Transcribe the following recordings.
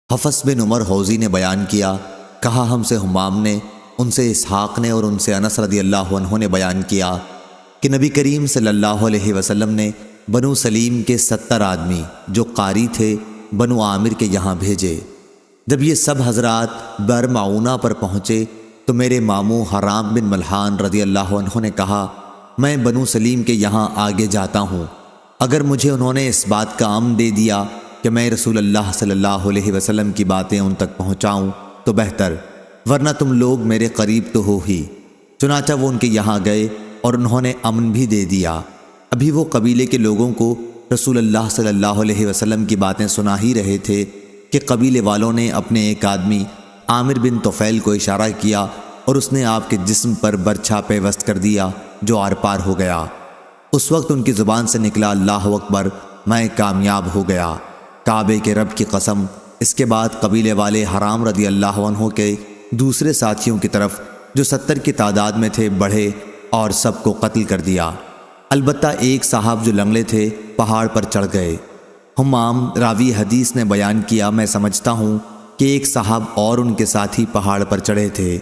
حفص بن عمر حوزی نے بیان کیا، کہا ہم سے حمام نے، ان سے اسحاق نے اور ان سے انس رضی اللہ عنہ نے بیان کیا کہ نبی کریم صلی اللہ علیہ وسلم نے بنو سلیم کے 70 آدمی جو قاری تھے بنو عامر کے یہاں بھیجے۔ جب یہ سب حضرات بر معونہ پر پہنچے تو میرے ماموں حرام بن ملحان رضی اللہ عنہ نے کہا، میں بنو سلیم کے یہاں آگے جاتا ہوں، اگر مجھے انہوں نے اس بات کا امن دے دیا کہ میں رسول اللہ صلی اللہ علیہ وسلم کی باتیں ان تک پہنچاؤں تو بہتر، ورنہ تم لوگ میرے قریب تو ہو ہی۔ چنانچہ وہ ان کے یہاں گئے اور انہوں نے امن بھی دے دیا۔ ابھی وہ قبیلے کے لوگوں کو رسول اللہ صلی اللہ علیہ وسلم کی باتیں سنا ہی رہے تھے کہ قبیلے والوں نے اپنے ایک آدمی عامر بن طفیل کو اشارہ کیا اور اس نے آپ کے جسم پر برچھا پیوست کر دیا جو آر پار ہو گیا۔ اس وقت ان کی زبان سے نکلا اللہ اکبر، میں کامیاب ہو گیا، کعبے کے رب کی قسم۔ اس کے بعد قبیلے والے حرام رضی اللہ عنہ کے دوسرے ساتھیوں کی طرف جو 70 کی تعداد میں تھے بڑھے اور سب کو قتل کر دیا، البتہ ایک صاحب جو لنگڑے تھے پہاڑ پر چڑھ گئے۔ حمام راوی حدیث نے بیان کیا، میں سمجھتا ہوں کہ ایک صاحب اور ان کے ساتھی پہاڑ پر چڑھے تھے۔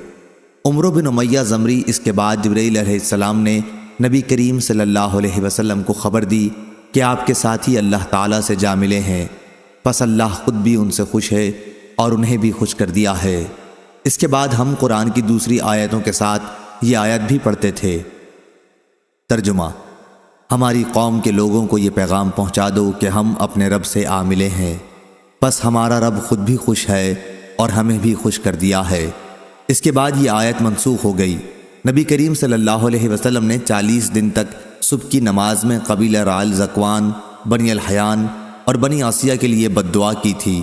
عمرو بن امیہ زمری اس کے بعد جبرائیل علیہ السلام نے نبی کریم صلی اللہ علیہ وسلم کو خبر دی کہ آپ کے ساتھی اللہ تعالیٰ سے جا ملے ہیں، پس اللہ خود بھی ان سے خوش ہے اور انہیں بھی خوش کر دیا ہے۔ اس کے بعد ہم قرآن کی دوسری آیتوں کے ساتھ یہ آیت بھی پڑھتے تھے۔ ترجمہ: ہماری قوم کے لوگوں کو یہ پیغام پہنچا دو کہ ہم اپنے رب سے آ ملے ہیں، پس ہمارا رب خود بھی خوش ہے اور ہمیں بھی خوش کر دیا ہے۔ اس کے بعد یہ آیت منسوخ ہو گئی۔ نبی کریم صلی اللہ علیہ وسلم نے 40 دن تک صبح کی نماز میں قبیلہ رعل زکوان، بنی الحیان اور بنی عاصیہ کے لیے بد دعا کی تھی،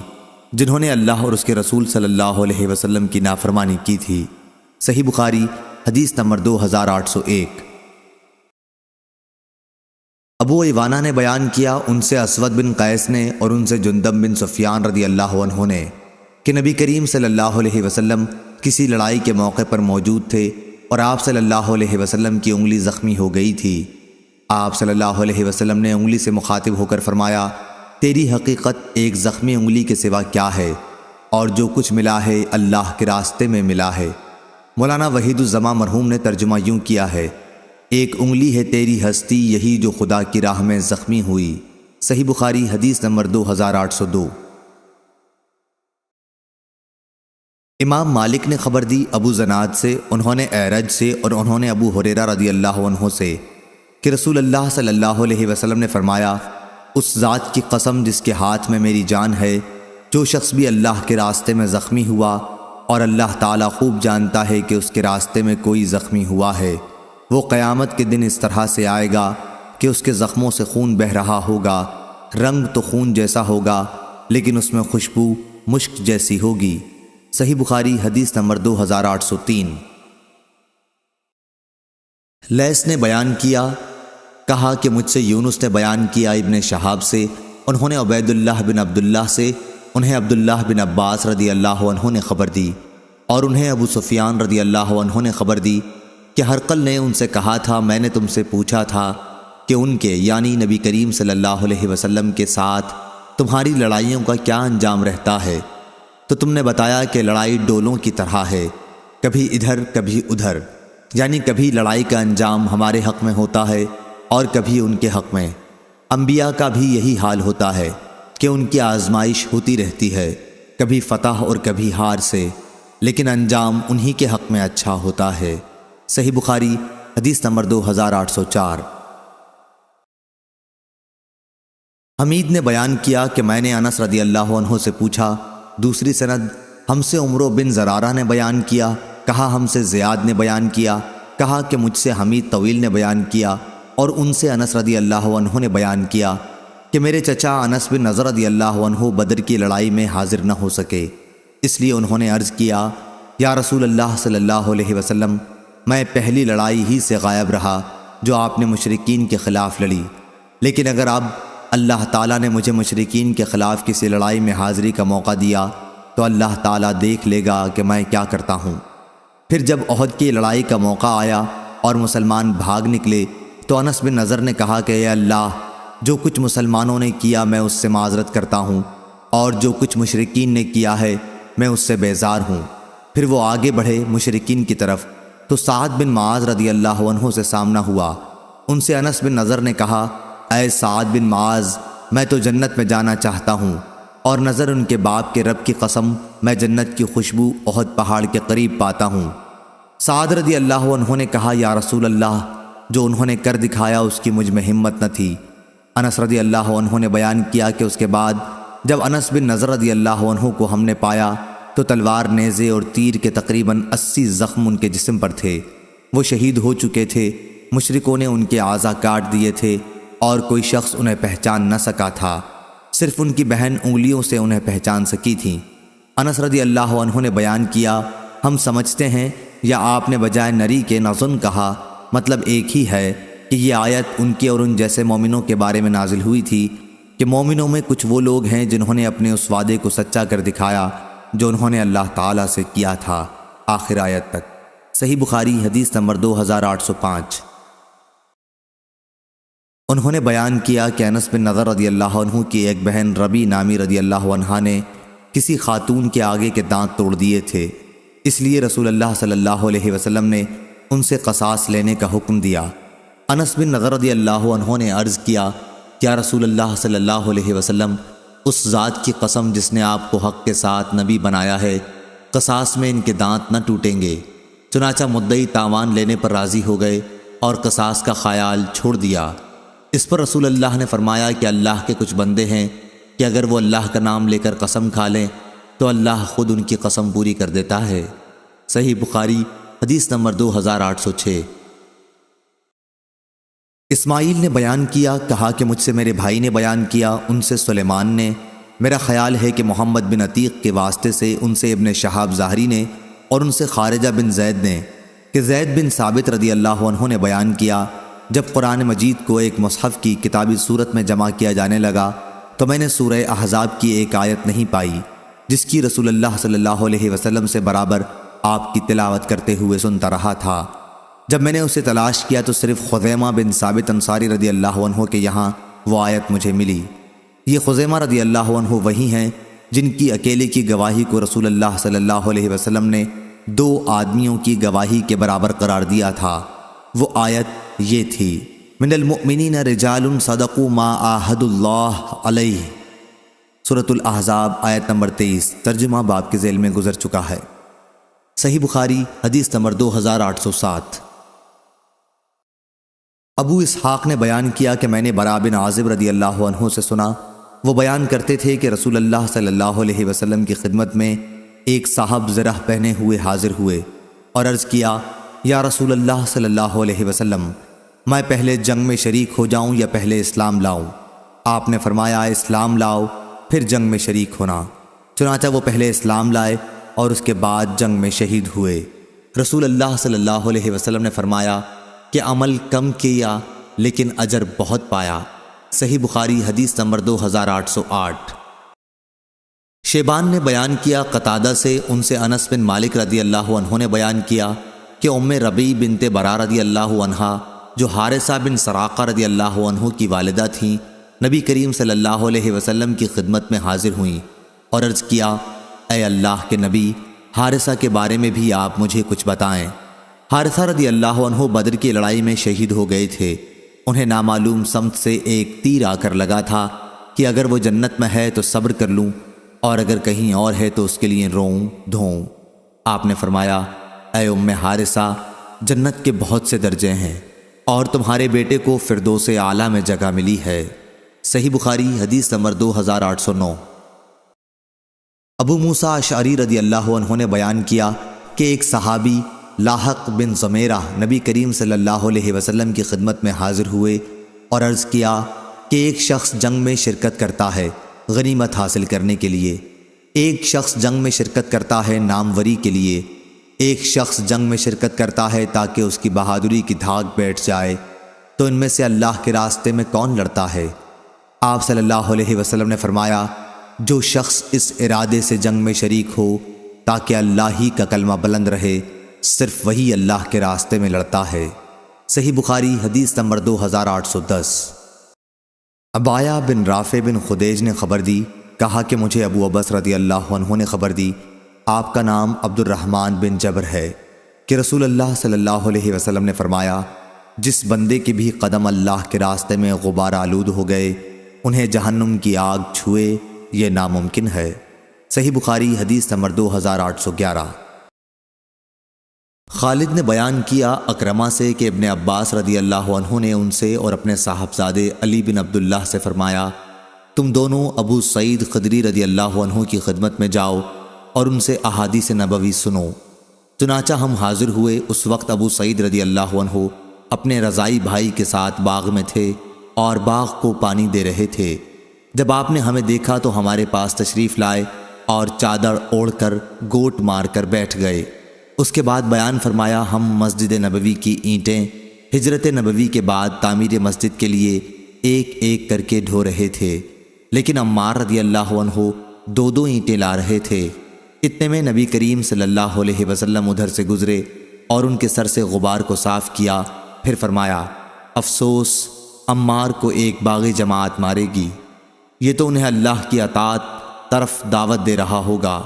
جنہوں نے اللہ اور اس کے رسول صلی اللہ علیہ وسلم کی نافرمانی کی تھی۔ صحیح بخاری حدیث نمبر 2801۔ ابو ایوانہ نے بیان کیا، ان سے اسود بن قیس نے اور ان سے جندب بن سفیان رضی اللہ عنہ نے کہ نبی کریم صلی اللہ علیہ وسلم کسی لڑائی کے موقع پر موجود تھے اور آپ صلی اللہ علیہ وسلم کی انگلی زخمی ہو گئی تھی۔ آپ صلی اللہ علیہ وسلم نے انگلی سے مخاطب ہو کر فرمایا، تیری حقیقت ایک زخمی انگلی کے سوا کیا ہے، اور جو کچھ ملا ہے اللہ کے راستے میں ملا ہے۔ مولانا وحید الزماں مرحوم نے ترجمہ یوں کیا ہے، ایک انگلی ہے تیری ہستی یہی جو خدا کی راہ میں زخمی ہوئی۔ صحیح بخاری حدیث نمبر 2802۔ امام مالک نے خبر دی ابو زناد سے، انہوں نے اعرج سے اور انہوں نے ابو ہریرہ رضی اللہ عنہ سے کہ رسول اللہ صلی اللہ علیہ وسلم نے فرمایا، اس ذات کی قسم جس کے ہاتھ میں میری جان ہے، جو شخص بھی اللہ کے راستے میں زخمی ہوا اور اللہ تعالیٰ خوب جانتا ہے کہ اس کے راستے میں کوئی زخمی ہوا ہے، وہ قیامت کے دن اس طرح سے آئے گا کہ اس کے زخموں سے خون بہہ رہا ہوگا، رنگ تو خون جیسا ہوگا لیکن اس میں خوشبو مشک جیسی ہوگی۔ صحیح بخاری حدیث نمبر 2803۔ لیث نے بیان کیا، کہا کہ مجھ سے یونس نے بیان کیا ابن شہاب سے، انہوں نے عبید اللہ بن عبداللہ سے، انہیں عبداللہ بن عباس رضی اللہ عنہ نے خبر دی اور انہیں ابو سفیان رضی اللہ عنہ نے خبر دی کہ ہرقل نے ان سے کہا تھا، میں نے تم سے پوچھا تھا کہ ان کے یعنی نبی کریم صلی اللہ علیہ وسلم کے ساتھ تمہاری لڑائیوں کا کیا انجام رہتا ہے، تو تم نے بتایا کہ لڑائی ڈولوں کی طرح ہے، کبھی ادھر کبھی ادھر، یعنی کبھی لڑائی کا انجام ہمارے حق میں ہوتا ہے اور کبھی ان کے حق میں۔ انبیاء کا بھی یہی حال ہوتا ہے کہ ان کی آزمائش ہوتی رہتی ہے، کبھی فتح اور کبھی ہار سے، لیکن انجام انہی کے حق میں اچھا ہوتا ہے۔ صحیح بخاری حدیث نمبر 2804۔ حمید نے بیان کیا کہ میں نے انس رضی اللہ عنہ سے پوچھا۔ دوسری سند ہم سے عمرو بن زرارہ نے بیان کیا، کہا ہم سے زیاد نے بیان کیا، کہا کہ مجھ سے حمید طویل نے بیان کیا اور ان سے انس رضی اللہ عنہ نے بیان کیا کہ میرے چچا انس بن نضر رضی اللہ عنہ بدر کی لڑائی میں حاضر نہ ہو سکے، اس لیے انہوں نے عرض کیا، یا رسول اللہ صلی اللہ علیہ وسلم، میں پہلی لڑائی ہی سے غائب رہا جو آپ نے مشرکین کے خلاف لڑی، لیکن اگر اب اللہ تعالیٰ نے مجھے مشرکین کے خلاف کسی لڑائی میں حاضری کا موقع دیا تو اللہ تعالیٰ دیکھ لے گا کہ میں کیا کرتا ہوں۔ پھر جب احد کی لڑائی کا موقع آیا اور مسلمان بھاگ نکلے تو انس بن نضر نے کہا کہ اے اللہ، جو کچھ مسلمانوں نے کیا میں اس سے معذرت کرتا ہوں اور جو کچھ مشرکین نے کیا ہے میں اس سے بیزار ہوں۔ پھر وہ آگے بڑھے مشرکین کی طرف تو سعد بن معاذ رضی اللہ عنہ سے سامنا ہوا۔ ان سے انس بن نضر نے کہا، اے سعد بن معاذ، میں تو جنت میں جانا چاہتا ہوں، اور نظر ان کے باپ کے رب کی قسم میں جنت کی خوشبو احد پہاڑ کے قریب پاتا ہوں۔ سعد رضی اللہ عنہ نے کہا، یا رسول اللہ، جو انہوں نے کر دکھایا اس کی مجھ میں ہمت نہ تھی۔ انس رضی اللہ عنہ نے بیان کیا کہ اس کے بعد جب انس بن نضر رضی اللہ عنہ کو ہم نے پایا تو تلوار، نیزے اور تیر کے تقریباً 80 زخم ان کے جسم پر تھے۔ وہ شہید ہو چکے تھے، مشرکوں نے ان کے اعضاء کاٹ دیے تھے اور کوئی شخص انہیں پہچان نہ سکا تھا، صرف ان کی بہن انگلیوں سے انہیں پہچان سکی تھیں۔ انس رضی اللہ عنہ نے بیان کیا، ہم سمجھتے ہیں یا آپ نے بجائے نری کے نظن کہا، مطلب ایک ہی ہے کہ یہ آیت ان کے اور ان جیسے مومنوں کے بارے میں نازل ہوئی تھی کہ مومنوں میں کچھ وہ لوگ ہیں جنہوں نے اپنے اس وعدے کو سچا کر دکھایا جو انہوں نے اللہ تعالیٰ سے کیا تھا، آخر آیت تک۔ صحیح بخاری حدیث نمبر 2805۔ انہوں نے بیان کیا کہ انس بن نضر رضی اللہ عنہ کی ایک بہن ربی نامی رضی اللہ عنہا نے کسی خاتون کے آگے کے دانت توڑ دیے تھے، اس لیے رسول اللہ صلی اللہ علیہ وسلم نے ان سے قصاص لینے کا حکم دیا۔ انس بن نضر رضی اللہ عنہ نے عرض کیا، کیا رسول اللہ صلی اللہ علیہ وسلم، اس ذات کی قسم جس نے آپ کو حق کے ساتھ نبی بنایا ہے، قصاص میں ان کے دانت نہ ٹوٹیں گے؟ چنانچہ مدعی تاوان لینے پر راضی ہو گئے اور قصاص کا خیال چھوڑ دیا۔ اس پر رسول اللہ نے فرمایا کہ اللہ کے کچھ بندے ہیں کہ اگر وہ اللہ کا نام لے کر قسم کھا لیں تو اللہ خود ان کی قسم پوری کر دیتا ہے۔ صحیح بخاری حدیث نمبر 2806۔ اسماعیل نے بیان کیا، کہا کہ مجھ سے میرے بھائی نے بیان کیا، ان سے سلیمان نے، میرا خیال ہے کہ محمد بن عتیق کے واسطے سے ان سے ابن شہاب ظاہری نے اور ان سے خارجہ بن زید نے، کہ زید بن ثابت رضی اللہ عنہ نے بیان کیا، جب قرآن مجید کو ایک مصحف کی کتابی صورت میں جمع کیا جانے لگا تو میں نے سورہ احزاب کی ایک آیت نہیں پائی جس کی رسول اللہ صلی اللہ علیہ وسلم سے برابر آپ کی تلاوت کرتے ہوئے سنتا رہا تھا۔ جب میں نے اسے تلاش کیا تو صرف خزیمہ بن ثابت انصاری رضی اللہ عنہ کے یہاں وہ آیت مجھے ملی۔ یہ خزیمہ رضی اللہ عنہ وہی ہیں جن کی اکیلے کی گواہی کو رسول اللہ صلی اللہ علیہ وسلم نے 2 آدمیوں کی گواہی کے برابر قرار دیا تھا۔ وہ آیت یہ تھی، من المؤمنین رجال صدقوا ما عاہدوا اللہ علیہ، سورۃ الاحزاب آیت نمبر 23، ترجمہ باب کے ذیل میں گزر چکا ہے۔ صحیح بخاری حدیث نمبر 2807۔ ابو اسحاق نے بیان کیا کہ میں نے براء بن عازب رضی اللہ عنہ سے سنا، وہ بیان کرتے تھے کہ رسول اللہ صلی اللہ علیہ وسلم کی خدمت میں ایک صاحب زرہ پہنے ہوئے حاضر ہوئے اور عرض کیا، یا رسول اللہ صلی اللہ علیہ وسلم، میں پہلے جنگ میں شریک ہو جاؤں یا پہلے اسلام لاؤں؟ آپ نے فرمایا، اسلام لاؤ پھر جنگ میں شریک ہونا۔ چنانچہ وہ پہلے اسلام لائے اور اس کے بعد جنگ میں شہید ہوئے۔ رسول اللہ صلی اللہ علیہ وسلم نے فرمایا کہ عمل کم کیا لیکن اجر بہت پایا۔ صحیح بخاری حدیث نمبر 2808۔ شیبان نے بیان کیا قتادہ سے، ان سے انس بن مالک رضی اللہ عنہ نے بیان کیا کہ ام ربیع بنت براء رضی اللہ عنہا، جو حارثہ بن سراقہ رضی اللہ عنہ کی والدہ تھیں، نبی کریم صلی اللہ علیہ وسلم کی خدمت میں حاضر ہوئیں اور عرض کیا، اے اللہ کے نبی، حارثہ کے بارے میں بھی آپ مجھے کچھ بتائیں۔ حارثہ رضی اللہ عنہ بدر کی لڑائی میں شہید ہو گئے تھے۔ انہیں نامعلوم سمت سے ایک تیر آ کر لگا تھا کہ اگر وہ جنت میں ہے تو صبر کر لوں اور اگر کہیں اور ہے تو اس کے لیے روؤں دھوؤں۔ آپ نے فرمایا، اے ام حارثہ، جنت کے بہت سے درجے ہیں اور تمہارے بیٹے کو فردوس اعلیٰ میں جگہ ملی ہے۔ صحیح بخاری حدیث نمبر 2809۔ ابو موسیٰ اشعری رضی اللہ عنہ نے بیان کیا کہ ایک صحابی لاحق بن زمیرہ نبی کریم صلی اللہ علیہ وسلم کی خدمت میں حاضر ہوئے اور عرض کیا کہ ایک شخص جنگ میں شرکت کرتا ہے غنیمت حاصل کرنے کے لیے، ایک شخص جنگ میں شرکت کرتا ہے ناموری کے لیے، ایک شخص جنگ میں شرکت کرتا ہے تاکہ اس کی بہادری کی دھاک بیٹھ جائے، تو ان میں سے اللہ کے راستے میں کون لڑتا ہے؟ آپ صلی اللہ علیہ وسلم نے فرمایا، جو شخص اس ارادے سے جنگ میں شریک ہو تاکہ اللہ ہی کا کلمہ بلند رہے، صرف وہی اللہ کے راستے میں لڑتا ہے۔ صحیح بخاری حدیث نمبر 2810۔ عبایہ بن رافع بن خدیج نے خبر دی کہا کہ مجھے ابو عبس رضی اللہ عنہ نے خبر دی، آپ کا نام عبد الرحمن بن جبر ہے، کہ رسول اللہ صلی اللہ علیہ وسلم نے فرمایا، جس بندے کے بھی قدم اللہ کے راستے میں غبار آلود ہو گئے انہیں جہنم کی آگ چھوئے یہ ناممکن ہے۔ صحیح بخاری حدیث نمبر 2811۔ خالد نے بیان کیا اکرمہ سے کہ ابن عباس رضی اللہ عنہ نے ان سے اور اپنے صاحبزادے علی بن عبداللہ سے فرمایا، تم دونوں ابو سعید خدری رضی اللہ عنہ کی خدمت میں جاؤ اور ان سے احادیث نبوی سنو۔ چنانچہ ہم حاضر ہوئے۔ اس وقت ابو سعید رضی اللہ عنہ اپنے رضائی بھائی کے ساتھ باغ میں تھے اور باغ کو پانی دے رہے تھے۔ جب آپ نے ہمیں دیکھا تو ہمارے پاس تشریف لائے اور چادر اوڑھ کر گوٹ مار کر بیٹھ گئے۔ اس کے بعد بیان فرمایا، ہم مسجد نبوی کی اینٹیں ہجرت نبوی کے بعد تعمیر مسجد کے لیے ایک ایک کر کے ڈھو رہے تھے، لیکن عمار رضی اللہ عنہ دو دو اینٹیں لا رہے تھے۔ اتنے میں نبی کریم صلی اللہ علیہ وسلم ادھر سے گزرے اور ان کے سر سے غبار کو صاف کیا، پھر فرمایا، افسوس عمار کو ایک باغی جماعت مارے گی، یہ تو انہیں اللہ کی اطاعت طرف دعوت دے رہا ہوگا،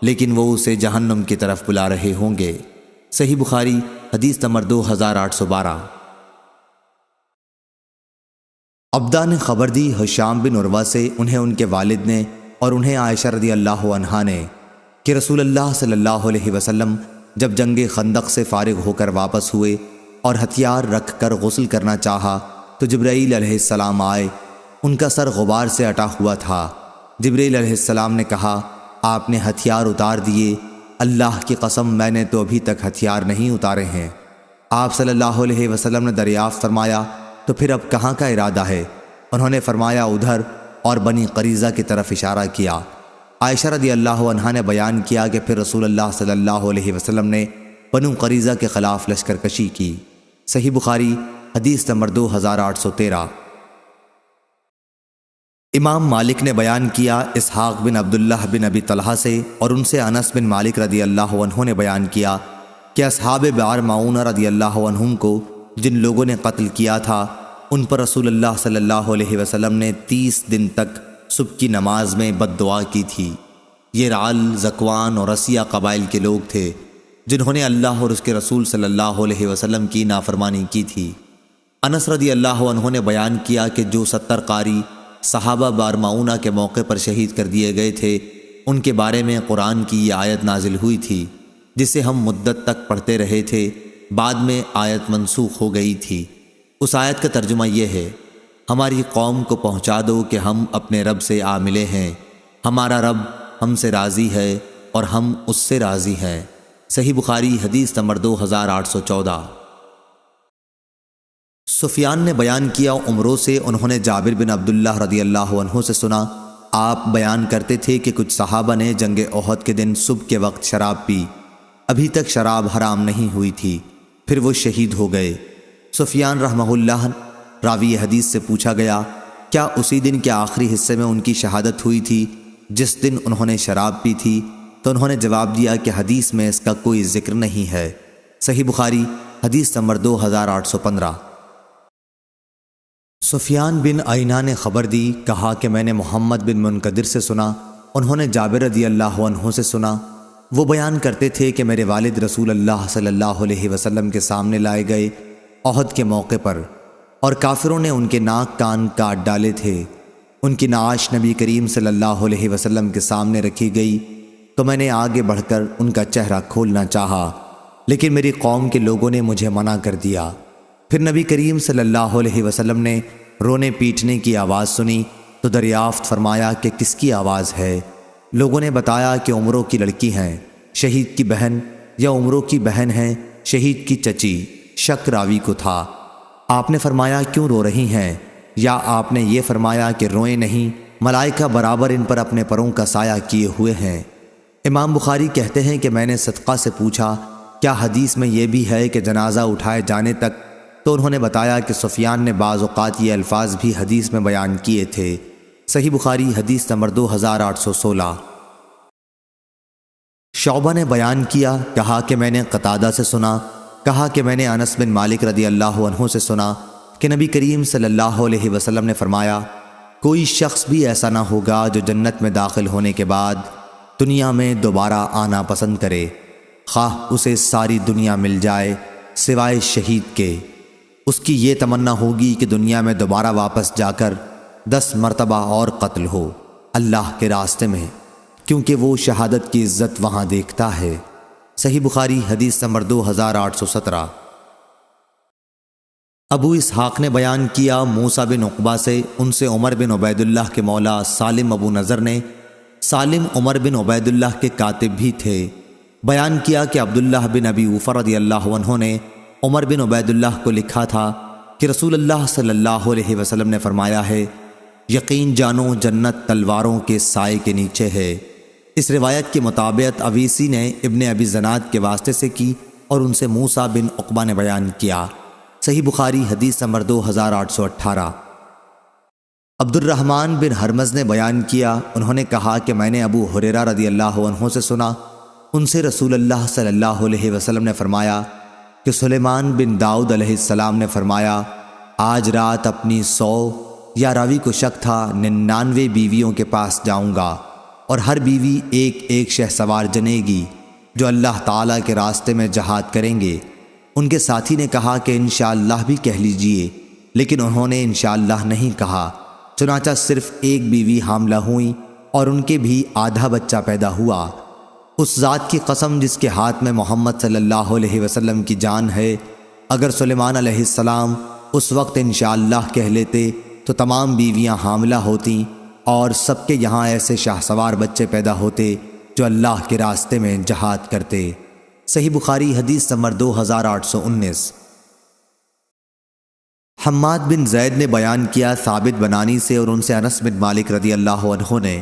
لیکن وہ اسے جہنم کی طرف بلا رہے ہوں گے۔ صحیح بخاری حدیث نمبر 2812۔ عبدہ نے خبر دی ہشام بن عروہ سے، انہیں ان کے والد نے اور انہیں عائشہ رضی اللہ عنہا نے، کہ رسول اللہ صلی اللہ علیہ وسلم جب جنگ خندق سے فارغ ہو کر واپس ہوئے اور ہتھیار رکھ کر غسل کرنا چاہا تو جبرائیل علیہ السلام آئے۔ ان کا سر غبار سے اٹا ہوا تھا۔ جبرائیل علیہ السلام نے کہا، آپ نے ہتھیار اتار دیے؟ اللہ کی قسم میں نے تو ابھی تک ہتھیار نہیں اتارے ہیں۔ آپ صلی اللہ علیہ وسلم نے دریافت فرمایا، تو پھر اب کہاں کا ارادہ ہے؟ انہوں نے فرمایا، ادھر، اور بنی قریظہ کی طرف اشارہ کیا۔ عائشہ رضی اللہ عنہا نے بیان کیا کہ پھر رسول اللہ صلی اللہ علیہ وسلم نے بنو قریظہ کے خلاف لشکر کشی کی۔ صحیح بخاری حدیث نمبر 2813۔ امام مالک نے بیان کیا اسحاق بن عبداللہ بن ابی طلحہ سے، اور ان سے انس بن مالک رضی اللہ عنہ نے بیان کیا کہ اصحاب بئر معونہ رضی اللہ عنہم کو جن لوگوں نے قتل کیا تھا ان پر رسول اللہ صلی اللہ علیہ وسلم نے 30 دن تک صبح کی نماز میں بد دعا کی تھی۔ یہ رعل، زکوان اور رسیہ قبائل کے لوگ تھے جنہوں نے اللہ اور اس کے رسول صلی اللہ علیہ وسلم کی نافرمانی کی تھی۔ انس رضی اللہ عنہ نے بیان کیا کہ جو 70 قاری صحابہ بئر معونہ کے موقع پر شہید کر دیے گئے تھے، ان کے بارے میں قرآن کی یہ آیت نازل ہوئی تھی جسے ہم مدت تک پڑھتے رہے تھے، بعد میں آیت منسوخ ہو گئی تھی۔ اس آیت کا ترجمہ یہ ہے، ہماری قوم کو پہنچا دو کہ ہم اپنے رب سے آ ملے ہیں، ہمارا رب ہم سے راضی ہے اور ہم اس سے راضی ہیں۔ صحیح بخاری حدیث نمبر 2814۔ سفیان نے بیان کیا عمروں سے، انہوں نے جابر بن عبداللہ رضی اللہ عنہ سے سنا، آپ بیان کرتے تھے کہ کچھ صحابہ نے جنگ احد کے دن صبح کے وقت شراب پی، ابھی تک شراب حرام نہیں ہوئی تھی، پھر وہ شہید ہو گئے۔ سفیان رحمہ اللہ راوی حدیث سے پوچھا گیا، کیا اسی دن کے آخری حصے میں ان کی شہادت ہوئی تھی جس دن انہوں نے شراب پی تھی؟ تو انہوں نے جواب دیا کہ حدیث میں اس کا کوئی ذکر نہیں ہے۔ صحیح بخاری حدیث نمبر 2815۔ سفیان بن عینہ نے خبر دی، کہا کہ میں نے محمد بن منقدر سے سنا، انہوں نے جابر رضی اللہ عنہ سے سنا، وہ بیان کرتے تھے کہ میرے والد رسول اللہ صلی اللہ علیہ وسلم کے سامنے لائے گئے احد کے موقع پر، اور کافروں نے ان کے ناک کان کاٹ ڈالے تھے۔ ان کی نعش نبی کریم صلی اللہ علیہ وسلم کے سامنے رکھی گئی تو میں نے آگے بڑھ کر ان کا چہرہ کھولنا چاہا، لیکن میری قوم کے لوگوں نے مجھے منع کر دیا۔ پھر نبی کریم صلی اللہ علیہ وسلم نے رونے پیٹنے کی آواز سنی تو دریافت فرمایا کہ کس کی آواز ہے؟ لوگوں نے بتایا کہ عمروں کی لڑکی ہیں، شہید کی بہن، یا عمروں کی بہن ہیں، شہید کی چچی۔ شک راوی کو تھا۔ آپ نے فرمایا کیوں رو رہی ہیں؟ یا آپ نے یہ فرمایا کہ روئیں نہیں، ملائکہ برابر ان پر اپنے پروں کا سایہ کیے ہوئے ہیں۔ امام بخاری کہتے ہیں کہ میں نے صدقہ سے پوچھا کیا حدیث میں یہ بھی ہے کہ جنازہ اٹھائے جانے تک؟ تو انہوں نے بتایا کہ سفیان نے بعض اوقات یہ الفاظ بھی حدیث میں بیان کیے تھے۔ صحیح بخاری حدیث نمبر 2816۔ شعبہ نے بیان کیا، کہا کہ میں نے قتادہ سے سنا، کہا کہ میں نے انس بن مالک رضی اللہ عنہ سے سنا کہ نبی کریم صلی اللہ علیہ وسلم نے فرمایا، کوئی شخص بھی ایسا نہ ہوگا جو جنت میں داخل ہونے کے بعد دنیا میں دوبارہ آنا پسند کرے، خواہ اسے ساری دنیا مل جائے سوائے شہید کے۔ اس کی یہ تمنا ہوگی کہ دنیا میں دوبارہ واپس جا کر 10 مرتبہ اور قتل ہو اللہ کے راستے میں، کیونکہ وہ شہادت کی عزت وہاں دیکھتا ہے۔ صحیح بخاری حدیث نمبر 2817۔ ابو اسحاق نے بیان کیا موسیٰ بن عقبہ سے، ان سے عمر بن عبید اللہ کے مولا سالم ابو نضر نے، سالم عمر بن عبید اللہ کے کاتب بھی تھے، بیان کیا کہ عبداللہ بن ابی اوفہ رضی اللہ عنہ نے عمر بن عبید اللہ کو لکھا تھا کہ رسول اللہ صلی اللہ علیہ وسلم نے فرمایا ہے، یقین جانو جنت تلواروں کے سائے کے نیچے ہے۔ اس روایت کی مطابقت اویسی نے ابن ابی زناد کے واسطے سے کی اور ان سے موسیٰ بن عقبہ نے بیان کیا۔ صحیح بخاری حدیث نمبر 2818۔ عبد الرحمن بن ہرمز نے بیان کیا، انہوں نے کہا کہ میں نے ابو ہریرہ رضی اللہ عنہ سے سنا، ان سے رسول اللہ صلی اللہ علیہ وسلم نے فرمایا کہ سلیمان بن داؤد علیہ السلام نے فرمایا، آج رات اپنی 100 یا راوی کو شک تھا 99 بیویوں کے پاس جاؤں گا، اور ہر بیوی ایک ایک شہسوار جنے گی جو اللہ تعالیٰ کے راستے میں جہاد کریں گے۔ ان کے ساتھی نے کہا کہ انشاءاللہ بھی کہہ لیجئے، لیکن انہوں نے انشاءاللہ نہیں کہا، چنانچہ صرف ایک بیوی حاملہ ہوئیں اور ان کے بھی آدھا بچہ پیدا ہوا۔ اس ذات کی قسم جس کے ہاتھ میں محمد صلی اللہ علیہ وسلم کی جان ہے، اگر سلیمان علیہ السلام اس وقت انشاءاللہ کہہ لیتے تو تمام بیویاں حاملہ ہوتیں اور سب کے یہاں ایسے شاہسوار بچے پیدا ہوتے جو اللہ کے راستے میں جہاد کرتے۔ صحیح بخاری حدیث نمبر 2819۔ حماد بن زید نے بیان کیا ثابت بنانی سے اور ان سے انس بن مالک رضی اللہ عنہ نے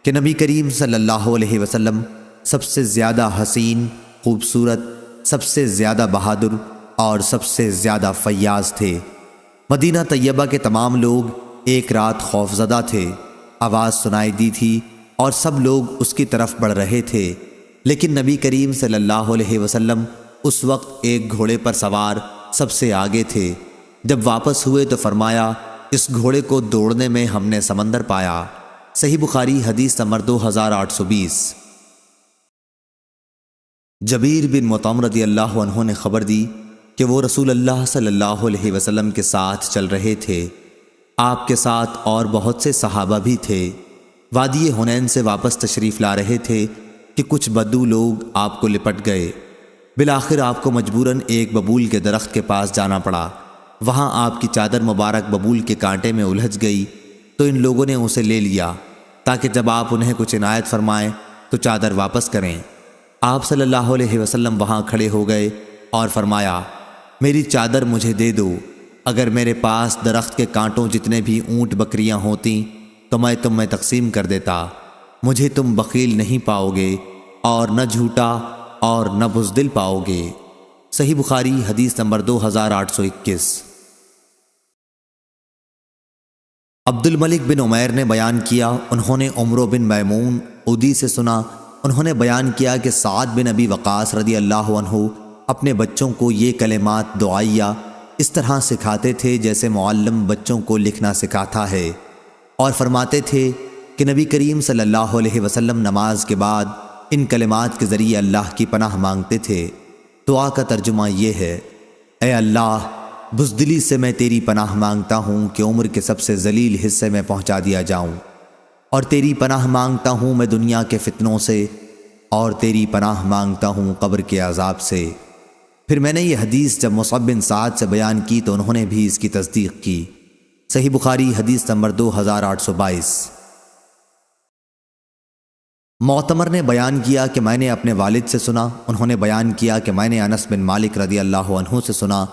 کہ نبی کریم صلی اللہ علیہ وسلم سب سے زیادہ حسین، خوبصورت، سب سے زیادہ بہادر اور سب سے زیادہ فیاض تھے۔ مدینہ طیبہ کے تمام لوگ ایک رات خوفزدہ تھے، آواز سنائی دی تھی اور سب لوگ اس کی طرف بڑھ رہے تھے، لیکن نبی کریم صلی اللہ علیہ وسلم اس وقت ایک گھوڑے پر سوار سب سے آگے تھے۔ جب واپس ہوئے تو فرمایا، اس گھوڑے کو دوڑنے میں ہم نے سمندر پایا۔ صحیح بخاری حدیث نمبر 2820۔ جبیر بن مطعم رضی اللہ عنہ نے خبر دی کہ وہ رسول اللہ صلی اللہ علیہ وسلم کے ساتھ چل رہے تھے، آپ کے ساتھ اور بہت سے صحابہ بھی تھے، وادی حنین سے واپس تشریف لا رہے تھے کہ کچھ بدو لوگ آپ کو لپٹ گئے۔ بالآخر آپ کو مجبوراً ایک ببول کے درخت کے پاس جانا پڑا۔ وہاں آپ کی چادر مبارک ببول کے کانٹے میں الجھ گئی تو ان لوگوں نے اسے لے لیا تاکہ جب آپ انہیں کچھ عنایت فرمائیں تو چادر واپس کریں۔ آپ صلی اللہ علیہ وسلم وہاں کھڑے ہو گئے اور فرمایا، میری چادر مجھے دے دو، اگر میرے پاس درخت کے کانٹوں جتنے بھی اونٹ بکریاں ہوتیں تو میں تم میں تقسیم کر دیتا، مجھے تم بخیل نہیں پاؤ گے اور نہ جھوٹا اور نہ بزدل پاؤ گے۔ صحیح بخاری حدیث نمبر 2821۔ عبد الملک بن عمیر نے بیان کیا، انہوں نے عمرو بن میمون عدی سے سنا، انہوں نے بیان کیا کہ سعد بن ابی وقاص رضی اللہ عنہ اپنے بچوں کو یہ کلمات دعائیہ اس طرح سکھاتے تھے جیسے معلم بچوں کو لکھنا سکھاتا ہے، اور فرماتے تھے کہ نبی کریم صلی اللہ علیہ وسلم نماز کے بعد ان کلمات کے ذریعے اللہ کی پناہ مانگتے تھے۔ دعا کا ترجمہ یہ ہے، اے اللہ، بزدلی سے میں تیری پناہ مانگتا ہوں کہ عمر کے سب سے ذلیل حصے میں پہنچا دیا جاؤں، اور تیری پناہ مانگتا ہوں میں دنیا کے فتنوں سے، اور تیری پناہ مانگتا ہوں قبر کے عذاب سے۔ پھر میں نے یہ حدیث جب مصعب بن سعد سے بیان کی تو انہوں نے بھی اس کی تصدیق کی۔ صحیح بخاری حدیث نمبر 2822۔ معتمر نے بیان کیا کہ میں نے اپنے والد سے سنا، انہوں نے بیان کیا کہ میں نے انس بن مالک رضی اللہ عنہ سے سنا،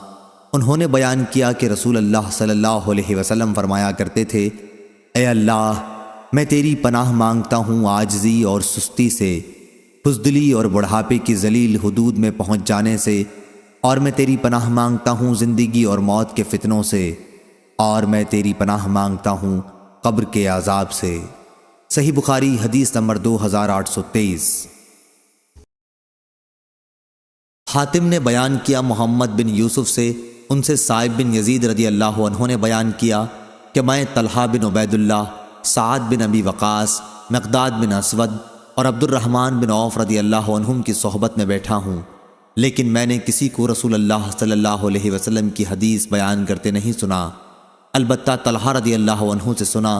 انہوں نے بیان کیا کہ رسول اللہ صلی اللہ علیہ وسلم فرمایا کرتے تھے، اے اللہ، میں تیری پناہ مانگتا ہوں عاجزی اور سستی سے، بزدلی اور بڑھاپے کی ذلیل حدود میں پہنچ جانے سے، اور میں تیری پناہ مانگتا ہوں زندگی اور موت کے فتنوں سے، اور میں تیری پناہ مانگتا ہوں قبر کے عذاب سے۔ صحیح بخاری حدیث نمبر 2823۔ حاتم نے بیان کیا محمد بن یوسف سے، ان سے صائب بن یزید رضی اللہ عنہ نے بیان کیا، کہ میں طلحہ بن عبید اللہ، سعد بن ابی وقاص، مقداد بن اسود اور عبد الرحمن بن عوف رضی اللہ عنہم کی صحبت میں بیٹھا ہوں، لیکن میں نے کسی کو رسول اللہ صلی اللہ علیہ وسلم کی حدیث بیان کرتے نہیں سنا، البتہ طلحہ رضی اللہ عنہ سے سنا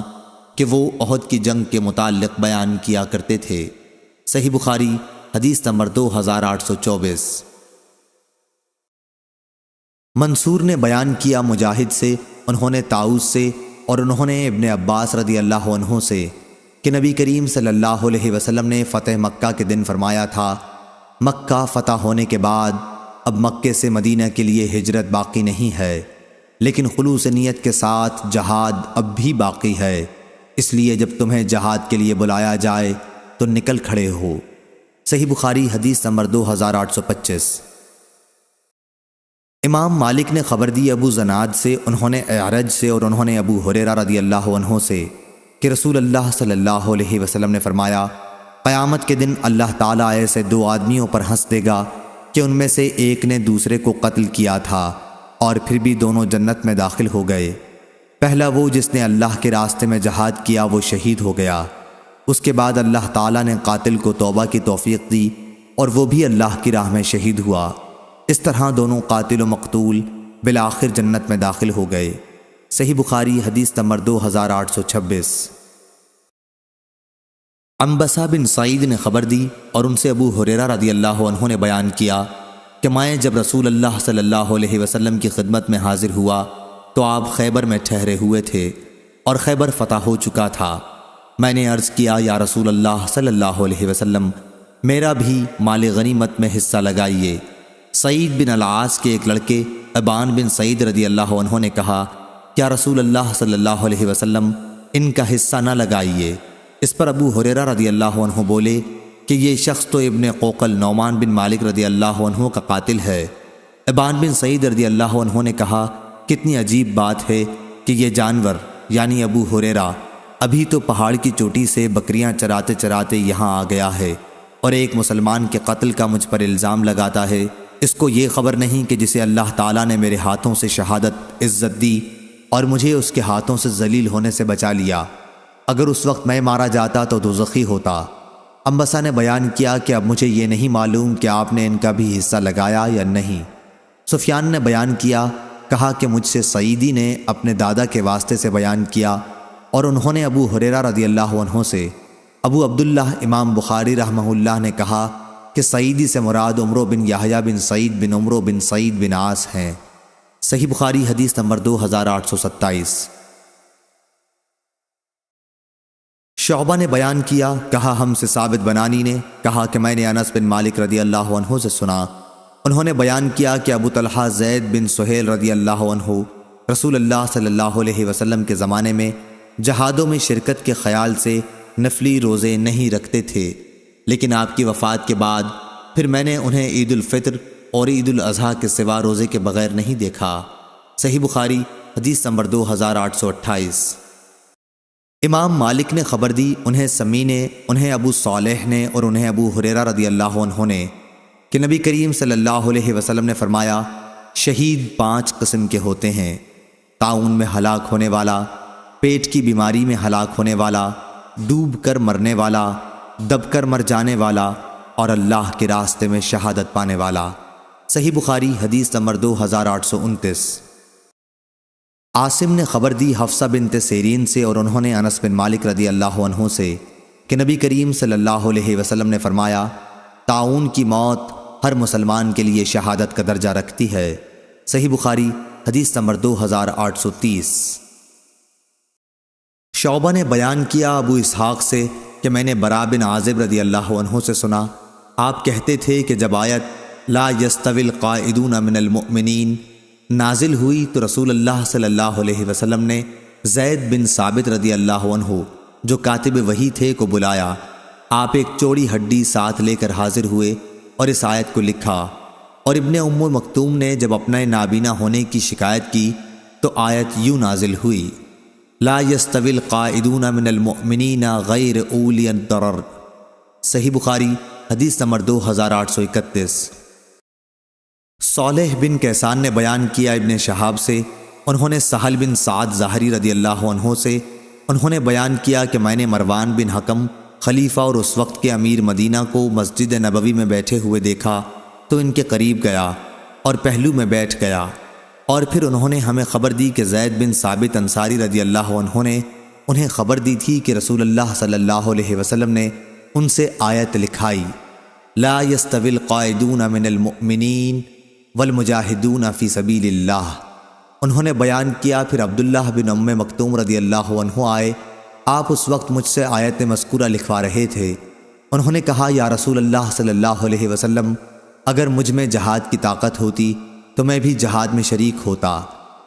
کہ وہ احد کی جنگ کے متعلق بیان کیا کرتے تھے۔ صحیح بخاری حدیث نمبر 2824۔ منصور نے بیان کیا مجاہد سے، انہوں نے طاؤس سے اور انہوں نے ابن عباس رضی اللہ عنہ سے کہ نبی کریم صلی اللہ علیہ وسلم نے فتح مکہ کے دن فرمایا تھا، مکہ فتح ہونے کے بعد اب مکے سے مدینہ کے لیے ہجرت باقی نہیں ہے، لیکن خلوص نیت کے ساتھ جہاد اب بھی باقی ہے، اس لیے جب تمہیں جہاد کے لیے بلایا جائے تو نکل کھڑے ہو۔ صحیح بخاری حدیث نمبر 2825۔ امام مالک نے خبر دی ابو زناد سے، انہوں نے اعرج سے اور انہوں نے ابو ہریرہ رضی اللہ عنہ سے کہ رسول اللہ صلی اللہ علیہ وسلم نے فرمایا، قیامت کے دن اللہ تعالیٰ ایسے دو آدمیوں پر ہنس دے گا کہ ان میں سے ایک نے دوسرے کو قتل کیا تھا اور پھر بھی دونوں جنت میں داخل ہو گئے۔ پہلا وہ جس نے اللہ کے راستے میں جہاد کیا وہ شہید ہو گیا، اس کے بعد اللہ تعالیٰ نے قاتل کو توبہ کی توفیق دی اور وہ بھی اللہ کی راہ میں شہید ہوا، اس طرح دونوں قاتل و مقتول بالآخر جنت میں داخل ہو گئے۔ صحیح بخاری حدیث نمبر 2826۔ عنبسہ بن سعید نے خبر دی اور ان سے ابو ہریرہ رضی اللہ عنہ نے بیان کیا کہ میں جب رسول اللہ صلی اللہ علیہ وسلم کی خدمت میں حاضر ہوا تو آپ خیبر میں ٹھہرے ہوئے تھے اور خیبر فتح ہو چکا تھا۔ میں نے عرض کیا، یا رسول اللہ صلی اللہ علیہ وسلم، میرا بھی مال غنیمت میں حصہ لگائیے۔ سعید بن العاص کے ایک لڑکے ابان بن سعید رضی اللہ عنہ نے کہا، کیا رسول اللہ صلی اللہ علیہ وسلم ان کا حصہ نہ لگائیے؟ اس پر ابو ہریرہ رضی اللہ عنہ بولے کہ یہ شخص تو ابن قوقل نعمان بن مالک رضی اللہ عنہ کا قاتل ہے۔ ابان بن سعید رضی اللہ عنہ نے کہا، کتنی عجیب بات ہے کہ یہ جانور یعنی ابو ہریرہ ابھی تو پہاڑ کی چوٹی سے بکریاں چراتے چراتے یہاں آ گیا ہے اور ایک مسلمان کے قتل کا مجھ پر الزام لگاتا ہے، اس کو یہ خبر نہیں کہ جسے اللہ تعالیٰ نے میرے ہاتھوں سے شہادت عزت دی اور مجھے اس کے ہاتھوں سے ذلیل ہونے سے بچا لیا، اگر اس وقت میں مارا جاتا تو دوزخی ہوتا۔ عنبسہ نے بیان کیا کہ اب مجھے یہ نہیں معلوم کہ آپ نے ان کا بھی حصہ لگایا یا نہیں۔ سفیان نے بیان کیا، کہا کہ مجھ سے سعیدی نے اپنے دادا کے واسطے سے بیان کیا اور انہوں نے ابو ہریرہ رضی اللہ عنہ سے۔ ابو عبداللہ امام بخاری رحمہ اللہ نے کہا کہ سعیدی سے مراد عمرو بن یحییٰ بن سعید بن عمرو بن سعید بن عاص ہیں۔ صحیح بخاری حدیث نمبر 2827۔ شعبہ نے بیان کیا، کہا ہم سے ثابت بنانی نے کہا کہ میں نے انس بن مالک رضی اللہ عنہ سے سنا، انہوں نے بیان کیا کہ ابو طلحہ زید بن سہیل رضی اللہ عنہ رسول اللہ صلی اللہ علیہ وسلم کے زمانے میں جہادوں میں شرکت کے خیال سے نفلی روزے نہیں رکھتے تھے، لیکن آپ کی وفات کے بعد پھر میں نے انہیں عید الفطر اور عید الاضحیٰ کے سوا روزے کے بغیر نہیں دیکھا۔ صحیح بخاری حدیث نمبر 2828۔ امام مالک نے خبر دی، انہیں سمی نے، انہیں ابو صالح نے اور انہیں ابو ہریرہ رضی اللہ عنہ نے کہ نبی کریم صلی اللہ علیہ وسلم نے فرمایا، شہید 5 قسم کے ہوتے ہیں، طاعون میں ہلاک ہونے والا، پیٹ کی بیماری میں ہلاک ہونے والا، ڈوب کر مرنے والا، دب کر مر جانے والا اور اللہ کے راستے میں شہادت پانے والا۔ صحیح بخاری حدیث نمبر 2829۔ عاصم نے خبر دی حفصہ بنت سیرین سے اور انہوں نے انس بن مالک رضی اللہ عنہ سے کہ نبی کریم صلی اللہ علیہ وسلم نے فرمایا، طاعون کی موت ہر مسلمان کے لیے شہادت کا درجہ رکھتی ہے۔ صحیح بخاری حدیث نمبر 2830۔ شعبہ نے بیان کیا ابو اسحاق سے کہ میں نے براء بن عازب رضی اللہ عنہ سے سنا، آپ کہتے تھے کہ جب آیت لا یستوی القاعدون من المؤمنین نازل ہوئی تو رسول اللہ صلی اللہ علیہ وسلم نے زید بن ثابت رضی اللہ عنہ جو کاتب وحی تھے کو بلایا، آپ ایک چوڑی ہڈی ساتھ لے کر حاضر ہوئے اور اس آیت کو لکھا، اور ابن ام مکتوم نے جب اپنا نابینا ہونے کی شکایت کی تو آیت یوں نازل ہوئی، لا یستوی القاعدون من المؤمنین غیر اولی الضرر۔ صحیح بخاری حدیث نمبر 2831۔ صالح بن کیسان نے بیان کیا ابن شہاب سے انہوں نے سہل بن سعد ظاہری رضی اللہ عنہ سے انہوں نے بیان کیا کہ میں نے مروان بن حکم خلیفہ اور اس وقت کے امیر مدینہ کو مسجد نبوی میں بیٹھے ہوئے دیکھا تو ان کے قریب گیا اور پہلو میں بیٹھ گیا، اور پھر انہوں نے ہمیں خبر دی کہ زید بن ثابت انصاری رضی اللہ عنہ نے انہیں خبر دی تھی کہ رسول اللہ صلی اللہ علیہ وسلم نے ان سے آیت لکھائی، لا يستوی القاعدون من المؤمنین والمجاہدون فی سبیل اللہ۔ انہوں نے بیان کیا پھر عبداللہ بن ام مکتوم رضی اللہ عنہ آئے، آپ اس وقت مجھ سے آیت مذکورہ لکھوا رہے تھے۔ انہوں نے کہا یا رسول اللہ صلی اللہ علیہ وسلم، اگر مجھ میں جہاد کی طاقت ہوتی تو میں بھی جہاد میں شریک ہوتا۔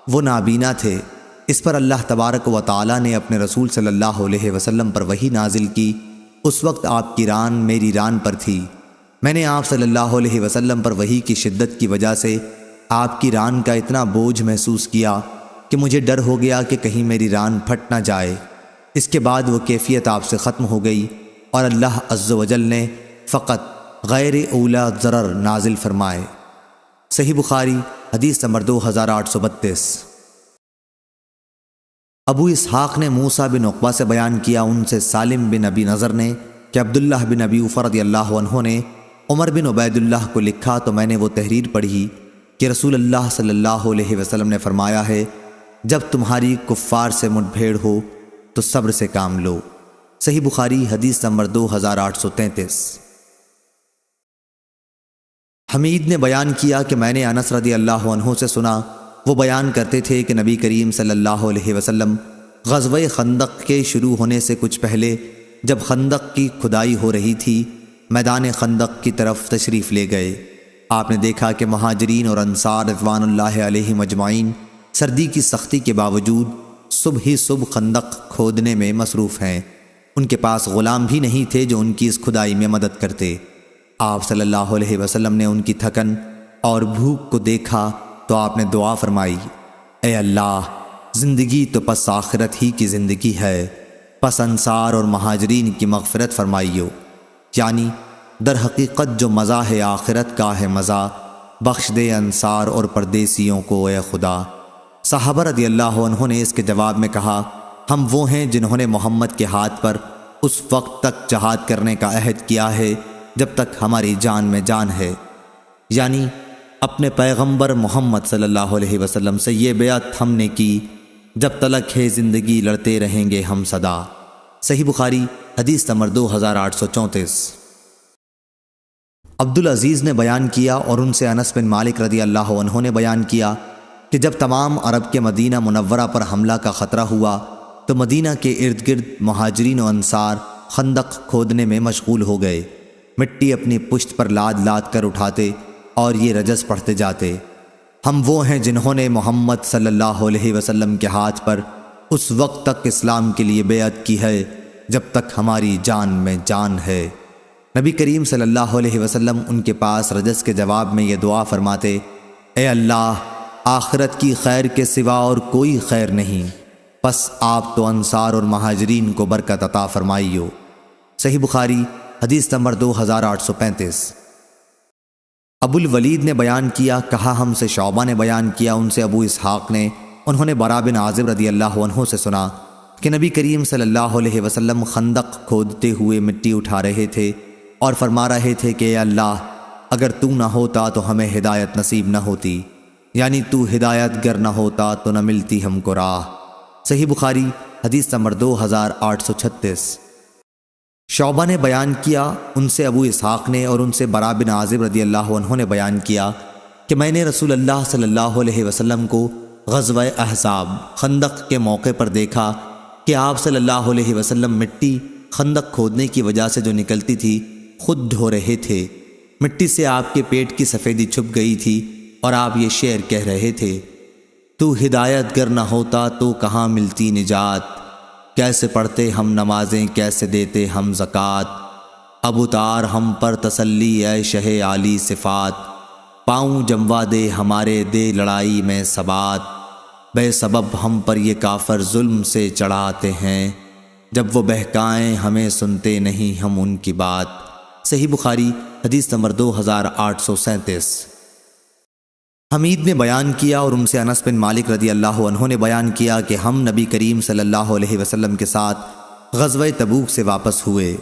وہ نابینا تھے۔ اس پر اللہ تبارک و تعالی نے اپنے رسول صلی اللہ علیہ وسلم پر وحی نازل کی۔ اس وقت آپ کی ران میری ران پر تھی۔ میں نے آپ صلی اللہ علیہ وسلم پر وحی کی شدت کی وجہ سے آپ کی ران کا اتنا بوجھ محسوس کیا کہ مجھے ڈر ہو گیا کہ کہیں میری ران پھٹ نہ جائے۔ اس کے بعد وہ کیفیت آپ سے ختم ہو گئی اور اللہ عز و جل نے فقط غیر اولا ضرر نازل فرمائے۔ صحیح بخاری حدیث نمبر 2832۔ ابو اسحاق نے موسیٰ بن عقبہ سے بیان کیا، ان سے سالم بن ابی نضر نے کہ عبداللہ بن ابی اوفا رضی اللہ عنہ نے عمر بن عبید اللہ کو لکھا تو میں نے وہ تحریر پڑھی کہ رسول اللہ صلی اللہ علیہ وسلم نے فرمایا ہے، جب تمہاری کفار سے مٹبھیڑ ہو تو صبر سے کام لو۔ صحیح بخاری حدیث نمبر 2833۔ حمید نے بیان کیا کہ میں نے انس رضی اللہ عنہ سے سنا، وہ بیان کرتے تھے کہ نبی کریم صلی اللہ علیہ وسلم غزوہ خندق کے شروع ہونے سے کچھ پہلے جب خندق کی کھدائی ہو رہی تھی میدان خندق کی طرف تشریف لے گئے۔ آپ نے دیکھا کہ مہاجرین اور انصار رضوان اللہ علیہم اجمعین سردی کی سختی کے باوجود صبح ہی صبح خندق کھودنے میں مصروف ہیں۔ ان کے پاس غلام بھی نہیں تھے جو ان کی اس کھدائی میں مدد کرتے۔ آپ صلی اللہ علیہ وسلم نے ان کی تھکن اور بھوک کو دیکھا تو آپ نے دعا فرمائی، اے اللہ، زندگی تو پس آخرت ہی کی زندگی ہے، پس انصار اور مہاجرین کی مغفرت فرمائیو، یعنی در حقیقت جو مزہ ہے آخرت کا ہے مزہ، بخش دے انصار اور پردیسیوں کو اے خدا۔ صحابہ رضی اللہ عنہ نے اس کے جواب میں کہا، ہم وہ ہیں جنہوں نے محمد کے ہاتھ پر اس وقت تک جہاد کرنے کا عہد کیا ہے جب تک ہماری جان میں جان ہے، یعنی اپنے پیغمبر محمد صلی اللہ علیہ وسلم سے یہ بیعت ہم نے کی، جب تلک ہے زندگی لڑتے رہیں گے ہم صدا۔ صحیح بخاری حدیث نمبر 2834۔ عبدالعزیز نے بیان کیا اور ان سے انس بن مالک رضی اللہ عنہ نے بیان کیا کہ جب تمام عرب کے مدینہ منورہ پر حملہ کا خطرہ ہوا تو مدینہ کے ارد گرد مہاجرین و انصار خندق کھودنے میں مشغول ہو گئے، مٹی اپنی پشت پر لاد لاد کر اٹھاتے اور یہ رجز پڑھتے جاتے، ہم وہ ہیں جنہوں نے محمد صلی اللہ علیہ وسلم کے ہاتھ پر اس وقت تک اسلام کے لیے بیعت کی ہے جب تک ہماری جان میں جان ہے۔ نبی کریم صلی اللہ علیہ وسلم ان کے پاس رجز کے جواب میں یہ دعا فرماتے، اے اللہ، آخرت کی خیر کے سوا اور کوئی خیر نہیں، پس آپ تو انصار اور مہاجرین کو برکت عطا فرمائیو۔ صحیح بخاری حدیث نمبر 2835۔ ابو الولید نے بیان کیا، کہا ہم سے شعبہ نے بیان کیا، ان سے ابو اسحاق نے انہوں نے برا بن عازب رضی اللہ عنہ سے سنا کہ نبی کریم صلی اللہ علیہ وسلم خندق کھودتے ہوئے مٹی اٹھا رہے تھے اور فرما رہے تھے کہ اے اللہ، اگر تو نہ ہوتا تو ہمیں ہدایت نصیب نہ ہوتی، یعنی تو ہدایت گر نہ ہوتا تو نہ ملتی ہم کو راہ۔ صحیح بخاری حدیث نمبر 2836۔ شعبہ نے بیان کیا، ان سے ابو اسحاق نے اور ان سے برا بن عازب رضی اللہ عنہ نے بیان کیا کہ میں نے رسول اللہ صلی اللہ علیہ وسلم کو غزوہ احزاب خندق کے موقع پر دیکھا کہ آپ صلی اللہ علیہ وسلم مٹی خندق کھودنے کی وجہ سے جو نکلتی تھی خود دھو رہے تھے، مٹی سے آپ کے پیٹ کی سفیدی چھپ گئی تھی اور آپ یہ شعر کہہ رہے تھے، تو ہدایت گر نہ ہوتا تو کہاں ملتی نجات، کیسے پڑھتے ہم نمازیں کیسے دیتے ہم زکوٰۃ، اب اتار ہم پر تسلی اے شہ عالی صفات، پاؤں جموا دے ہمارے دے لڑائی میں ثبات، بے سبب ہم پر یہ کافر ظلم سے چڑھاتے ہیں، جب وہ بہکائیں ہمیں سنتے نہیں ہم ان کی بات۔ صحیح بخاری حدیث نمبر 2837۔ حمید نے بیان کیا اور ان سے انس بن مالک رضی اللہ عنہ نے بیان کیا کہ ہم نبی کریم صلی اللہ علیہ وسلم کے ساتھ غزوہ تبوک سے واپس ہوئے۔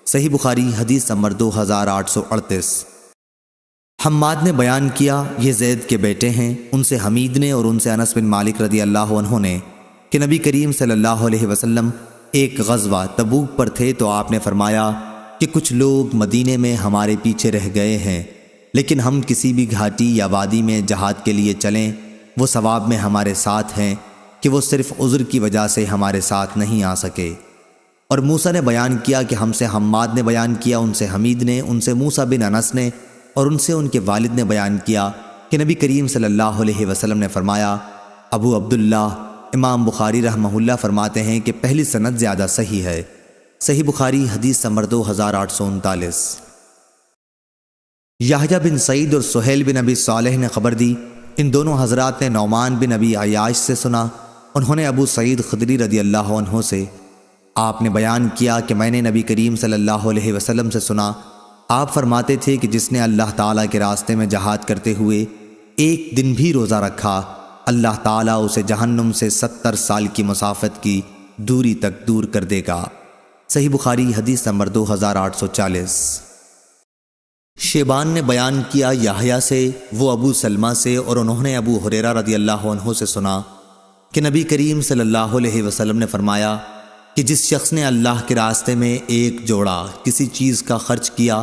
صحیح بخاری حدیث نمبر 2838۔ حماد نے بیان کیا، یہ زید کے بیٹے ہیں، ان سے حمید نے اور ان سے انس بن مالک رضی اللہ عنہ نے کہ نبی کریم صلی اللہ علیہ وسلم ایک غزوہ تبوک پر تھے تو آپ نے فرمایا کہ کچھ لوگ مدینے میں ہمارے پیچھے رہ گئے ہیں، لیکن ہم کسی بھی گھاٹی یا وادی میں جہاد کے لیے چلیں وہ ثواب میں ہمارے ساتھ ہیں کہ وہ صرف عذر کی وجہ سے ہمارے ساتھ نہیں آ سکے۔ اور موسیٰ نے بیان کیا کہ ہم سے حماد نے بیان کیا، ان سے حمید نے، ان سے موسیٰ بن انس نے اور ان سے ان کے والد نے بیان کیا کہ نبی کریم صلی اللہ علیہ وسلم نے فرمایا۔ ابو عبداللہ امام بخاری رحمہ اللہ فرماتے ہیں کہ پہلی سند زیادہ صحیح ہے۔ صحیح بخاری حدیث نمبر 2839۔ یحییٰ بن سعید اور سہیل بن ابی صالح نے خبر دی، ان دونوں حضرات نے نعمان بن ابی عیاش سے سنا، انہوں نے ابو سعید خدری رضی اللہ عنہ سے، آپ نے بیان کیا کہ میں نے نبی کریم صلی اللہ علیہ وسلم سے سنا، آپ فرماتے تھے کہ جس نے اللہ تعالیٰ کے راستے میں جہاد کرتے ہوئے ایک دن بھی روزہ رکھا، اللہ تعالیٰ اسے جہنم سے 70 سال کی مسافت کی دوری تک دور کر دے گا۔ صحیح بخاری حدیث نمبر 2840۔ شیبان نے بیان کیا یحییٰ سے، وہ ابو سلمہ سے اور انہوں نے ابو ہریرہ رضی اللہ عنہ سے سنا کہ نبی کریم صلی اللہ علیہ وسلم نے فرمایا کہ جس شخص نے اللہ کے راستے میں ایک جوڑا کسی چیز کا خرچ کیا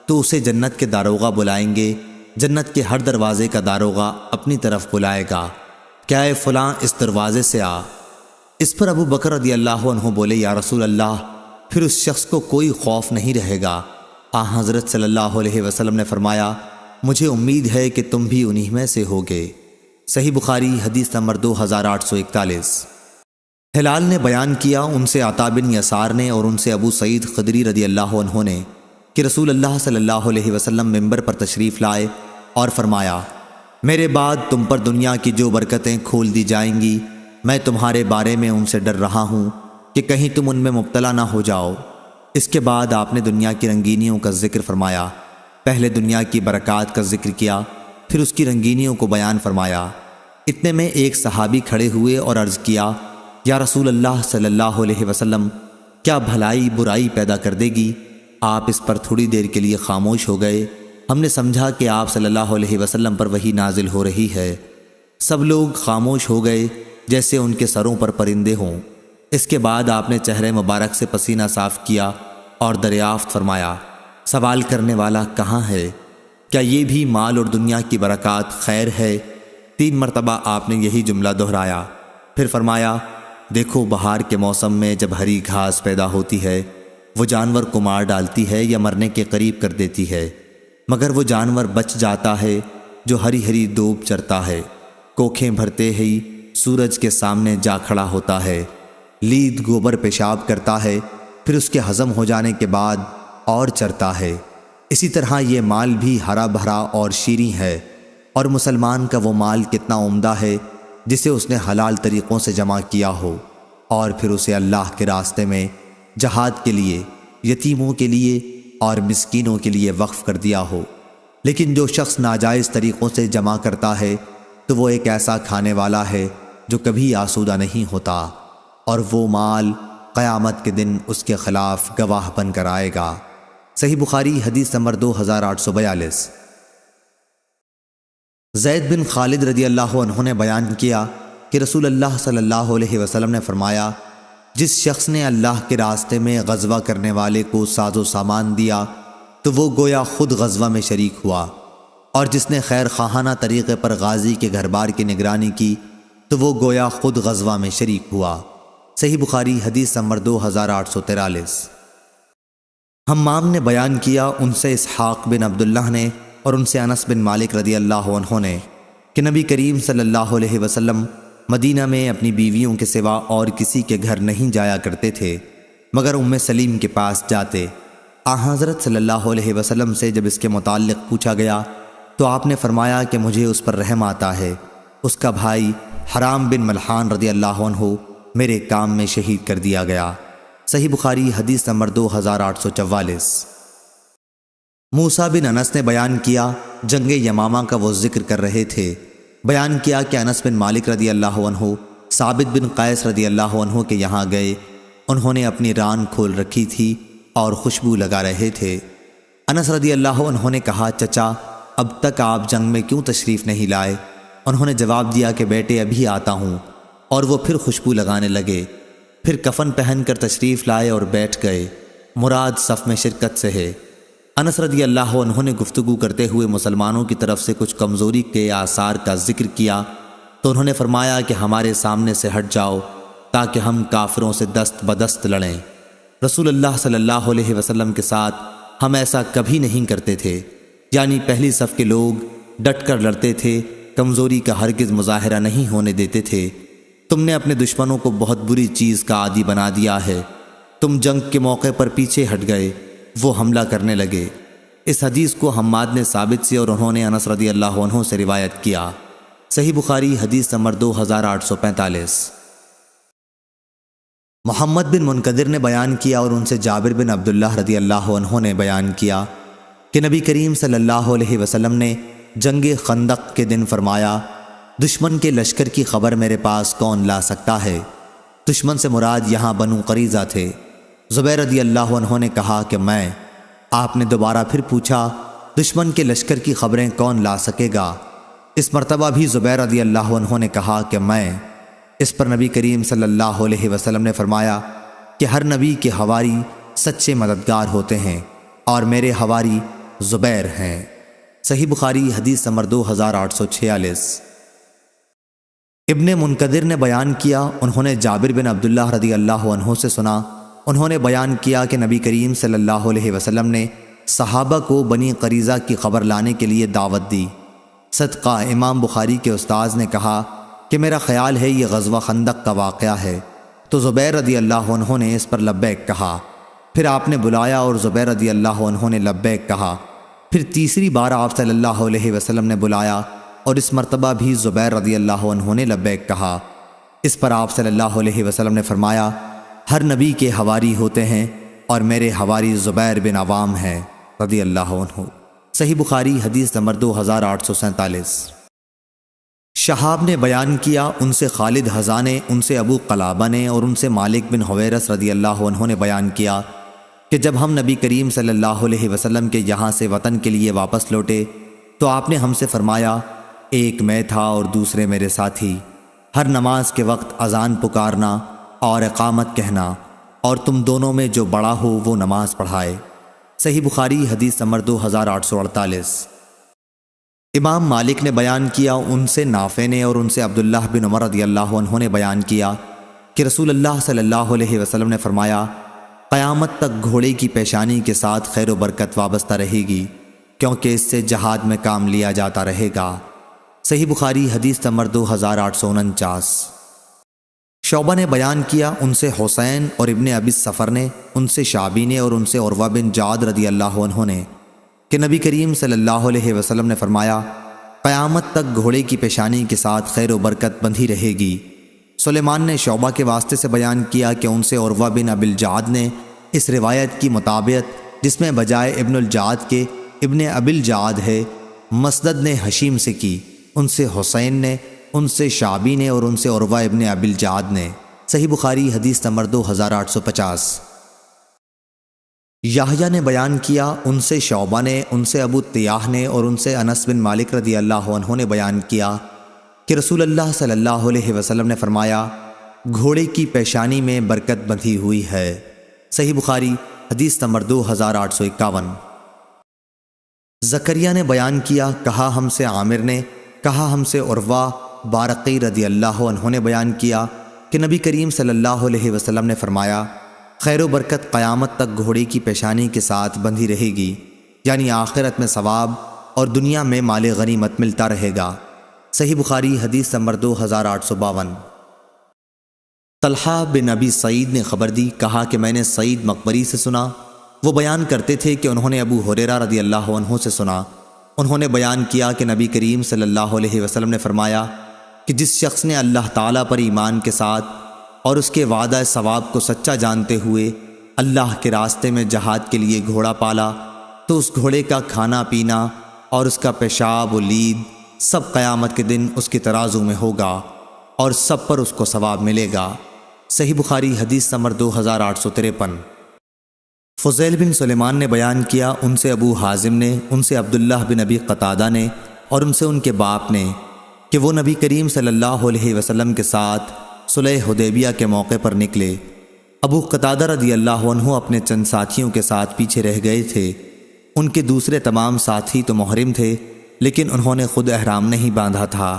تو اسے جنت کے داروغہ بلائیں گے، جنت کے ہر دروازے کا داروغہ اپنی طرف بلائے گا، کیا اے فلاں اس دروازے سے آ۔ اس پر ابو بکر رضی اللہ عنہ بولے، یا رسول اللہ، پھر اس شخص کو کوئی خوف نہیں رہے گا۔ حضرت صلی اللہ علیہ وسلم نے فرمایا، مجھے امید ہے کہ تم بھی انہی میں سے ہوگے۔ صحیح بخاری حدیث نمبر 2841۔ ہلال نے بیان کیا، ان سے عطا بن یسار نے اور ان سے ابو سعید خدری رضی اللہ عنہ نے کہ رسول اللہ صلی اللہ علیہ وسلم ممبر پر تشریف لائے اور فرمایا، میرے بعد تم پر دنیا کی جو برکتیں کھول دی جائیں گی، میں تمہارے بارے میں ان سے ڈر رہا ہوں کہ کہیں تم ان میں مبتلا نہ ہو جاؤ۔ اس کے بعد آپ نے دنیا کی رنگینیوں کا ذکر فرمایا، پہلے دنیا کی برکات کا ذکر کیا، پھر اس کی رنگینیوں کو بیان فرمایا۔ اتنے میں ایک صحابی کھڑے ہوئے اور عرض کیا، یا رسول اللہ صلی اللہ علیہ وسلم، کیا بھلائی برائی پیدا کر دے گی؟ آپ اس پر تھوڑی دیر کے لیے خاموش ہو گئے، ہم نے سمجھا کہ آپ صلی اللہ علیہ وسلم پر وحی نازل ہو رہی ہے۔ سب لوگ خاموش ہو گئے جیسے ان کے سروں پر پرندے ہوں۔ اس کے بعد آپ نے چہرے مبارک سے پسینہ صاف کیا اور دریافت فرمایا، سوال کرنے والا کہاں ہے؟ کیا یہ بھی مال اور دنیا کی برکات خیر ہے؟ 3 مرتبہ آپ نے یہی جملہ دہرایا، پھر فرمایا، دیکھو بہار کے موسم میں جب ہری گھاس پیدا ہوتی ہے وہ جانور کو مار ڈالتی ہے یا مرنے کے قریب کر دیتی ہے، مگر وہ جانور بچ جاتا ہے جو ہری ہری دوب چرتا ہے، کوکھیں بھرتے ہی سورج کے سامنے جا کھڑا ہوتا ہے، لید گوبر پیشاب کرتا ہے، پھر اس کے ہضم ہو جانے کے بعد اور چرتا ہے۔ اسی طرح یہ مال بھی ہرا بھرا اور شیریں ہے، اور مسلمان کا وہ مال کتنا عمدہ ہے جسے اس نے حلال طریقوں سے جمع کیا ہو اور پھر اسے اللہ کے راستے میں جہاد کے لیے، یتیموں کے لیے اور مسکینوں کے لیے وقف کر دیا ہو۔ لیکن جو شخص ناجائز طریقوں سے جمع کرتا ہے تو وہ ایک ایسا کھانے والا ہے جو کبھی آسودہ نہیں ہوتا، اور وہ مال قیامت کے دن اس کے خلاف گواہ بن کر آئے گا۔ صحیح بخاری حدیث نمبر 2842۔ زید بن خالد رضی اللہ عنہ نے بیان کیا کہ رسول اللہ صلی اللہ علیہ وسلم نے فرمایا، جس شخص نے اللہ کے راستے میں غزوہ کرنے والے کو ساز و سامان دیا تو وہ گویا خود غزوہ میں شریک ہوا، اور جس نے خیر خواہانہ طریقے پر غازی کے گھر بار کی نگرانی کی تو وہ گویا خود غزوہ میں شریک ہوا۔ صحیح بخاری حدیث نمبر 2843۔ حمام نے بیان کیا، ان سے اسحاق بن عبداللہ نے اور ان سے انس بن مالک رضی اللہ عنہ نے کہ نبی کریم صلی اللہ علیہ وسلم مدینہ میں اپنی بیویوں کے سوا اور کسی کے گھر نہیں جایا کرتے تھے مگر ام سلیم کے پاس جاتے۔ حضرت صلی اللہ علیہ وسلم سے جب اس کے متعلق پوچھا گیا تو آپ نے فرمایا کہ مجھے اس پر رحم آتا ہے، اس کا بھائی حرام بن ملحان رضی اللہ عنہ میرے کام میں شہید کر دیا گیا۔ صحیح بخاری حدیث نمبر 2844۔ موسیٰ بن انس نے بیان کیا جنگ یمامہ کا وہ ذکر کر رہے تھے۔ بیان کیا کہ انس بن مالک رضی اللہ عنہ ثابت بن قیس رضی اللہ عنہ کے یہاں گئے۔ انہوں نے اپنی ران کھول رکھی تھی اور خوشبو لگا رہے تھے۔ انس رضی اللہ عنہ نے کہا، چچا اب تک آپ جنگ میں کیوں تشریف نہیں لائے؟ انہوں نے جواب دیا کہ بیٹے ابھی آتا ہوں، اور وہ پھر خوشبو لگانے لگے۔ پھر کفن پہن کر تشریف لائے اور بیٹھ گئے۔ مراد صف میں شرکت سے ہے۔ انس رضی اللہ عنہ نے گفتگو کرتے ہوئے مسلمانوں کی طرف سے کچھ کمزوری کے آثار کا ذکر کیا تو انہوں نے فرمایا کہ ہمارے سامنے سے ہٹ جاؤ تاکہ ہم کافروں سے دست بدست لڑیں۔ رسول اللہ صلی اللہ علیہ وسلم کے ساتھ ہم ایسا کبھی نہیں کرتے تھے، یعنی پہلی صف کے لوگ ڈٹ کر لڑتے تھے، کمزوری کا ہرگز مظاہرہ نہیں ہونے دیتے تھے۔ تم نے اپنے دشمنوں کو بہت بری چیز کا عادی بنا دیا ہے۔ تم جنگ کے موقع پر پیچھے ہٹ گئے، وہ حملہ کرنے لگے۔ اس حدیث کو حماد نے ثابت سے اور انہوں نے انس رضی اللہ عنہ سے روایت کیا۔ صحیح بخاری حدیث نمبر 2845۔ محمد بن منقدر نے بیان کیا اور ان سے جابر بن عبداللہ رضی اللہ عنہ نے بیان کیا کہ نبی کریم صلی اللہ علیہ وسلم نے جنگ خندق کے دن فرمایا، دشمن کے لشکر کی خبر میرے پاس کون لا سکتا ہے؟ دشمن سے مراد یہاں بنو قریظہ تھے۔ زبیر رضی اللہ عنہ نے کہا کہ میں۔ آپ نے دوبارہ پھر پوچھا، دشمن کے لشکر کی خبریں کون لا سکے گا؟ اس مرتبہ بھی زبیر رضی اللہ عنہ نے کہا کہ میں۔ اس پر نبی کریم صلی اللہ علیہ وسلم نے فرمایا کہ ہر نبی کے حواری سچے مددگار ہوتے ہیں اور میرے حواری زبیر ہیں۔ صحیح بخاری حدیث نمبر 2846۔ ابن منقدر نے بیان کیا، انہوں نے جابر بن عبداللہ رضی اللہ عنہ سے سنا، انہوں نے بیان کیا کہ نبی کریم صلی اللہ علیہ وسلم نے صحابہ کو بنی قریظہ کی خبر لانے کے لیے دعوت دی۔ صدقہ امام بخاری کے استاذ نے کہا کہ میرا خیال ہے یہ غزوہ خندق کا واقعہ ہے، تو زبیر رضی اللہ عنہ نے اس پر لبیک کہا۔ پھر آپ نے بلایا اور زبیر رضی اللہ عنہ نے لبیک کہا۔ پھر تیسری بار آپ صلی اللہ علیہ وسلم نے بلایا اور اس مرتبہ بھی زبیر رضی اللہ عنہ نے لبیک کہا۔ اس پر آپ صلی اللہ علیہ وسلم نے فرمایا، ہر نبی کے حواری ہوتے ہیں اور میرے حواری زبیر بن عوام ہیں رضی اللہ عنہ۔ صحیح بخاری حدیث نمبر 2847۔ شہاب نے بیان کیا، ان سے خالد حذا نے، ان سے ابو قلابہ نے اور ان سے مالک بن حویرث رضی اللہ عنہ نے بیان کیا کہ جب ہم نبی کریم صلی اللہ علیہ وسلم کے یہاں سے وطن کے لیے واپس لوٹے تو آپ نے ہم سے فرمایا، ایک میں تھا اور دوسرے میرے ساتھی، ہر نماز کے وقت اذان پکارنا اور اقامت کہنا، اور تم دونوں میں جو بڑا ہو وہ نماز پڑھائے۔ صحیح بخاری حدیث نمبر 2848۔ امام مالک نے بیان کیا، ان سے نافع نے اور ان سے عبداللہ بن عمر رضی اللہ عنہ نے بیان کیا کہ رسول اللہ صلی اللہ علیہ وسلم نے فرمایا، قیامت تک گھوڑے کی پیشانی کے ساتھ خیر و برکت وابستہ رہے گی، کیونکہ اس سے جہاد میں کام لیا جاتا رہے گا۔ صحیح بخاری حدیث نمبر 2849۔ شعبہ نے بیان کیا، ان سے حسین اور ابن ابی السفر نے، ان سے شعبی نے اور ان سے عروہ بن جعد رضی اللہ عنہ نے کہ نبی کریم صلی اللہ علیہ وسلم نے فرمایا، قیامت تک گھوڑے کی پیشانی کے ساتھ خیر و برکت بندھی رہے گی۔ سلیمان نے شعبہ کے واسطے سے بیان کیا کہ ان سے عروہ بن ابی الجعد نے اس روایت کی مطابقت جس میں بجائے ابن الجعد کے ابن ابی الجعد ہے، مسدد نے حشیم سے کی، ان سے حسین نے، ان سے شعبی نے اور ان سے عروہ ابن ابی الجعد نے۔ صحیح بخاری حدیث نمبر 2850۔ یحییٰ نے بیان کیا، ان سے شعبہ نے، ان سے ابو طیاح نے اور ان سے انس بن مالک رضی اللہ عنہ نے بیان کیا کہ رسول اللہ صلی اللہ علیہ وسلم نے فرمایا، گھوڑے کی پیشانی میں برکت بندھی ہوئی ہے۔ صحیح بخاری حدیث نمبر 2851۔ زکریا نے بیان کیا، کہا ہم سے عامر نے، کہا ہم سے عروہ بارقی رضی اللہ عنہ نے بیان کیا کہ نبی کریم صلی اللہ علیہ وسلم نے فرمایا، خیر و برکت قیامت تک گھوڑے کی پیشانی کے ساتھ بندھی رہے گی، یعنی آخرت میں ثواب اور دنیا میں مال غنیمت ملتا رہے گا۔ صحیح بخاری حدیث نمبر 2852۔ طلحہ بن ابی سعید نے خبر دی، کہا کہ میں نے سعید مقبری سے سنا، وہ بیان کرتے تھے کہ انہوں نے ابو ہریرہ رضی اللہ عنہ سے سنا، انہوں نے بیان کیا کہ نبی کریم صلی اللہ علیہ وسلم نے فرمایا کہ جس شخص نے اللہ تعالیٰ پر ایمان کے ساتھ اور اس کے وعدہ ثواب کو سچا جانتے ہوئے اللہ کے راستے میں جہاد کے لیے گھوڑا پالا تو اس گھوڑے کا کھانا پینا اور اس کا پیشاب و لید سب قیامت کے دن اس کی ترازو میں ہوگا اور سب پر اس کو ثواب ملے گا۔ صحیح بخاری حدیث نمبر 2853۔ فضیل بن سلیمان نے بیان کیا، ان سے ابو حازم نے، ان سے عبداللہ بن ابی قتادہ نے اور ان سے ان کے باپ نے کہ وہ نبی کریم صلی اللہ علیہ وسلم کے ساتھ صلح حدیبیہ کے موقع پر نکلے۔ ابو قتادہ رضی اللہ عنہ اپنے چند ساتھیوں کے ساتھ پیچھے رہ گئے تھے۔ ان کے دوسرے تمام ساتھی تو محرم تھے، لیکن انہوں نے خود احرام نہیں باندھا تھا۔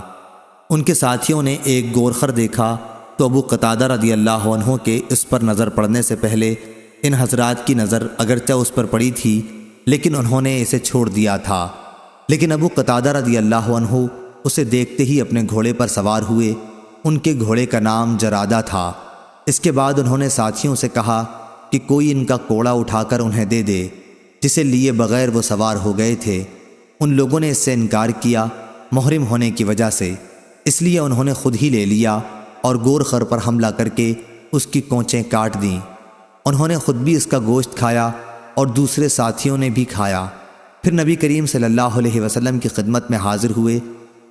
ان کے ساتھیوں نے ایک گورخر دیکھا تو ابو قتادہ رضی اللہ عنہ کے اس پر نظر پڑنے سے پہلے ان حضرات کی نظر اگرچہ اس پر پڑی تھی لیکن انہوں نے اسے چھوڑ دیا تھا، لیکن ابو قتادہ رضی اللہ عنہ اسے دیکھتے ہی اپنے گھوڑے پر سوار ہوئے۔ ان کے گھوڑے کا نام جرادہ تھا۔ اس کے بعد انہوں نے ساتھیوں سے کہا کہ کوئی ان کا کوڑا اٹھا کر انہیں دے دے، جسے لیے بغیر وہ سوار ہو گئے تھے۔ ان لوگوں نے اس سے انکار کیا محرم ہونے کی وجہ سے، اس لیے انہوں نے خود ہی لے لیا اور گورخر پر حملہ کر کے اس کی کونچیں کاٹ دیں۔ انہوں نے خود بھی اس کا گوشت کھایا اور دوسرے ساتھیوں نے بھی کھایا۔ پھر نبی کریم صلی اللہ علیہ وسلم کی خدمت میں حاضر ہوئے۔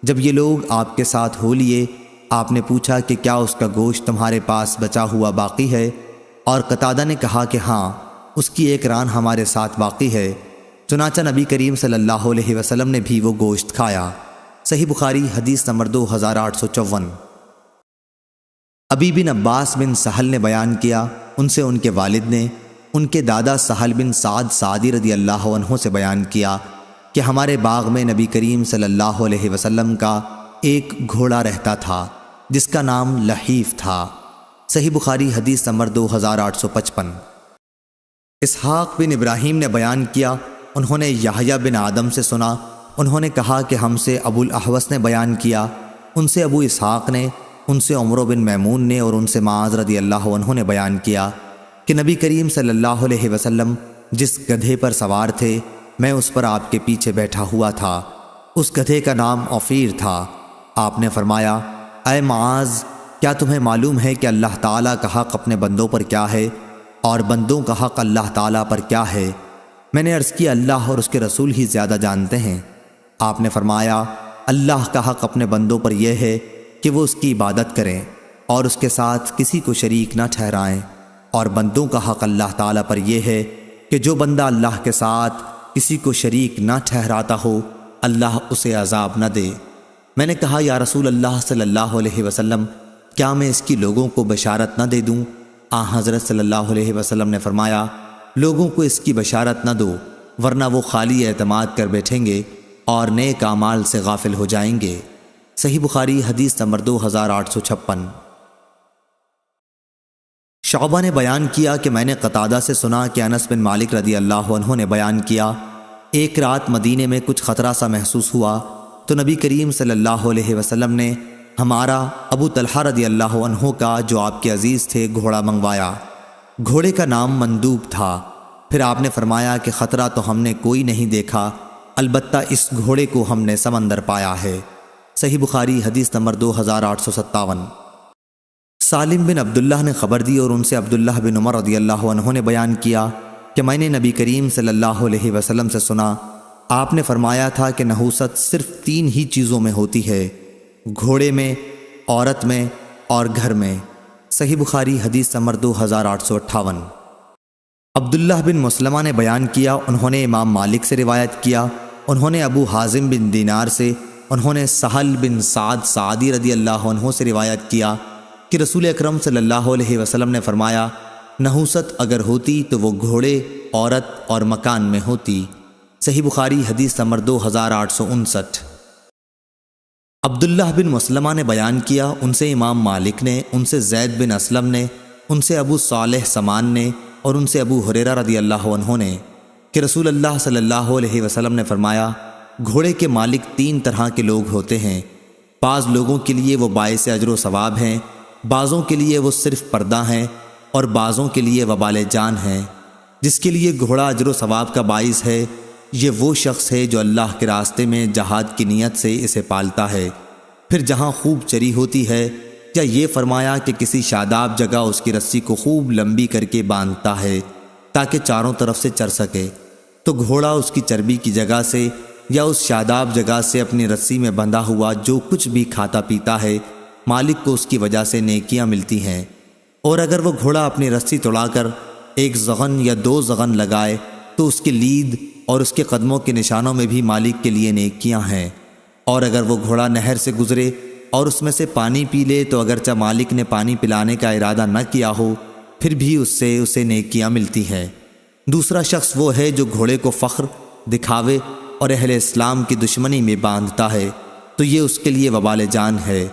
جب یہ لوگ آپ کے ساتھ ہو لیے، آپ نے پوچھا کہ کیا اس کا گوشت تمہارے پاس بچا ہوا باقی ہے؟ اور قتادہ نے کہا کہ ہاں، اس کی ایک ران ہمارے ساتھ باقی ہے۔ چنانچہ نبی کریم صلی اللہ علیہ وسلم نے بھی وہ گوشت کھایا۔ صحیح بخاری حدیث نمبر 2854۔ ابی بن عباس بن سہل نے بیان کیا، ان سے ان کے والد نے ان کے دادا سہل بن سعد سعدی رضی اللہ عنہ سے بیان کیا کہ ہمارے باغ میں نبی کریم صلی اللہ علیہ وسلم کا ایک گھوڑا رہتا تھا جس کا نام لحیف تھا۔ صحیح بخاری حدیث نمبر 2855۔ اسحاق بن ابراہیم نے بیان کیا، انہوں نے یحییٰ بن آدم سے سنا، انہوں نے کہا کہ ہم سے ابو الاحوص نے بیان کیا، ان سے ابو اسحاق نے، ان سے عمر بن میمون نے اور ان سے معاذ رضی اللہ عنہ نے بیان کیا کہ نبی کریم صلی اللہ علیہ وسلم جس گدھے پر سوار تھے میں اس پر آپ کے پیچھے بیٹھا ہوا تھا۔ اس گدھے کا نام عفیر تھا۔ آپ نے فرمایا، اے معاذ، کیا تمہیں معلوم ہے کہ اللہ تعالیٰ کا حق اپنے بندوں پر کیا ہے اور بندوں کا حق اللہ تعالیٰ پر کیا ہے؟ میں نے عرض کیا، اللہ اور اس کے رسول ہی زیادہ جانتے ہیں۔ آپ نے فرمایا، اللہ کا حق اپنے بندوں پر یہ ہے کہ وہ اس کی عبادت کریں اور اس کے ساتھ کسی کو شریک نہ ٹھہرائیں، اور بندوں کا حق اللہ تعالیٰ پر یہ ہے کہ جو بندہ اللہ کے ساتھ کسی کو شریک نہ ٹھہراتا ہو اللہ اسے عذاب نہ دے۔ میں نے کہا، یا رسول اللہ صلی اللہ علیہ وسلم، کیا میں اس کی لوگوں کو بشارت نہ دے دوں؟ حضرت صلی اللہ علیہ وسلم نے فرمایا، لوگوں کو اس کی بشارت نہ دو، ورنہ وہ خالی اعتماد کر بیٹھیں گے اور نیک اعمال سے غافل ہو جائیں گے۔ صحیح بخاری حدیث نمبر 2856۔ شعبہ نے بیان کیا کہ میں نے قتادہ سے سنا کہ انس بن مالک رضی اللہ عنہ نے بیان کیا، ایک رات مدینے میں کچھ خطرہ سا محسوس ہوا تو نبی کریم صلی اللہ علیہ وسلم نے ہمارا ابو طلحہ رضی اللہ عنہ کا جو آپ کے عزیز تھے گھوڑا منگوایا۔ گھوڑے کا نام مندوب تھا۔ پھر آپ نے فرمایا کہ خطرہ تو ہم نے کوئی نہیں دیکھا، البتہ اس گھوڑے کو ہم نے سمندر پایا ہے۔ صحیح بخاری حدیث نمبر 2857۔ سالم بن عبداللہ نے خبر دی اور ان سے عبداللہ بن عمر رضی اللہ عنہ نے بیان کیا کہ میں نے نبی کریم صلی اللہ علیہ وسلم سے سنا، آپ نے فرمایا تھا کہ نحوست صرف 3 ہی چیزوں میں ہوتی ہے، گھوڑے میں، عورت میں اور گھر میں۔ صحیح بخاری حدیث نمبر 2858۔ عبداللہ بن مسلمہ نے بیان کیا، انہوں نے امام مالک سے روایت کیا، انہوں نے ابو حازم بن دینار سے، انہوں نے سہل بن سعد سعدی رضی اللہ عنہ سے روایت کیا کہ رسول اکرم صلی اللہ علیہ وسلم نے فرمایا، نحوست اگر ہوتی تو وہ گھوڑے، عورت اور مکان میں ہوتی۔ صحیح بخاری حدیث نمبر 2859۔ عبداللہ بن مسلمہ نے بیان کیا، ان سے امام مالک نے، ان سے زید بن اسلم نے، ان سے ابو صالح سمان نے اور ان سے ابو ہریرہ رضی اللہ عنہ نے کہ رسول اللہ صلی اللہ علیہ وسلم نے فرمایا، گھوڑے کے مالک 3 طرح کے لوگ ہوتے ہیں، بعض لوگوں کے لیے وہ باعث اجر و ثواب ہیں، بعضوں کے لیے وہ صرف پردہ ہیں اور بعضوں کے لیے وبال جان ہیں۔ جس کے لیے گھوڑا اجر و ثواب کا باعث ہے، یہ وہ شخص ہے جو اللہ کے راستے میں جہاد کی نیت سے اسے پالتا ہے، پھر جہاں خوب چری ہوتی ہے، یا یہ فرمایا کہ کسی شاداب جگہ اس کی رسی کو خوب لمبی کر کے باندھتا ہے تاکہ چاروں طرف سے چر سکے۔ تو گھوڑا اس کی چربی کی جگہ سے یا اس شاداب جگہ سے اپنی رسی میں بندھا ہوا جو کچھ بھی کھاتا پیتا ہے، مالک کو اس کی وجہ سے نیکیاں ملتی ہیں۔ اور اگر وہ گھوڑا اپنی رسی توڑا کر 1 زغن یا 2 زغن لگائے تو اس کی لید اور اس کے قدموں کے نشانوں میں بھی مالک کے لیے نیکیاں ہیں۔ اور اگر وہ گھوڑا نہر سے گزرے اور اس میں سے پانی پی لے تو اگرچہ مالک نے پانی پلانے کا ارادہ نہ کیا ہو، پھر بھی اس سے اسے نیکیاں ملتی ہیں۔ دوسرا شخص وہ ہے جو گھوڑے کو فخر، دکھاوے اور اہل اسلام کی دشمنی میں باندھتا ہے، تو یہ اس کے لیے وبال جان ہے۔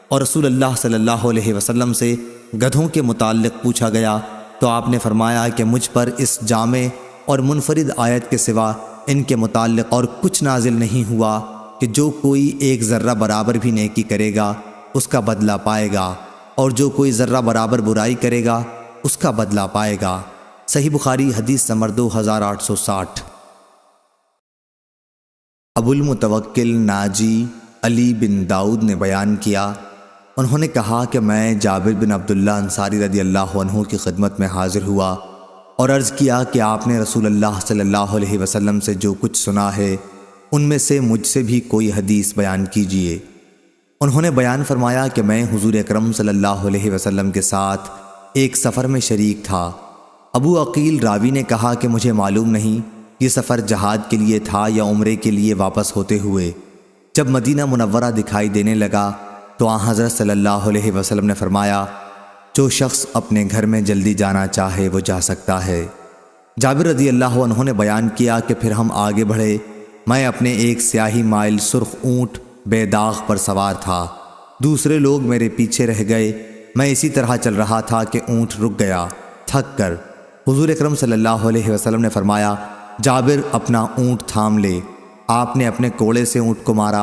اور رسول اللہ صلی اللہ علیہ وسلم سے گدھوں کے متعلق پوچھا گیا تو آپ نے فرمایا کہ مجھ پر اس جامع اور منفرد آیت کے سوا ان کے متعلق اور کچھ نازل نہیں ہوا کہ جو کوئی 1 ذرہ برابر بھی نیکی کرے گا اس کا بدلہ پائے گا، اور جو کوئی ذرہ برابر برائی کرے گا اس کا بدلہ پائے گا۔ صحیح بخاری حدیث نمبر 2860۔ ابو المتوکل ناجی علی بن داؤد نے بیان کیا، انہوں نے کہا کہ میں جابر بن عبداللہ انصاری رضی اللہ عنہ کی خدمت میں حاضر ہوا اور عرض کیا کہ آپ نے رسول اللہ صلی اللہ علیہ وسلم سے جو کچھ سنا ہے ان میں سے مجھ سے بھی کوئی حدیث بیان کیجیے۔ انہوں نے بیان فرمایا کہ میں حضور اکرم صلی اللہ علیہ وسلم کے ساتھ ایک سفر میں شریک تھا۔ ابو عقیل راوی نے کہا کہ مجھے معلوم نہیں یہ سفر جہاد کے لیے تھا یا عمرے کے لیے واپس ہوتے ہوئے۔ جب مدینہ منورہ دکھائی دینے لگا تو آن حضرت صلی اللہ علیہ وسلم نے فرمایا، جو شخص اپنے گھر میں جلدی جانا چاہے وہ جا سکتا ہے۔ جابر رضی اللہ عنہ نے بیان کیا کہ پھر ہم آگے بڑھے، میں اپنے ایک سیاہی مائل سرخ اونٹ بے داغ پر سوار تھا، دوسرے لوگ میرے پیچھے رہ گئے، میں اسی طرح چل رہا تھا کہ اونٹ رک گیا تھک کر۔ حضور اکرم صلی اللہ علیہ وسلم نے فرمایا، جابر اپنا اونٹ تھام لے۔ آپ نے اپنے کوڑے سے اونٹ کو مارا،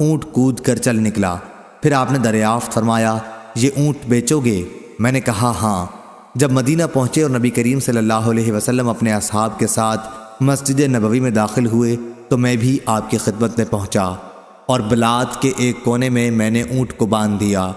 اونٹ کود کر چل نکلا۔ پھر آپ نے دریافت فرمایا، یہ اونٹ بیچو گے؟ میں نے کہا ہاں۔ جب مدینہ پہنچے اور نبی کریم صلی اللہ علیہ وسلم اپنے اصحاب کے ساتھ مسجد نبوی میں داخل ہوئے تو میں بھی آپ کی خدمت میں پہنچا، اور بلاد کے ایک کونے میں نے اونٹ کو باندھ دیا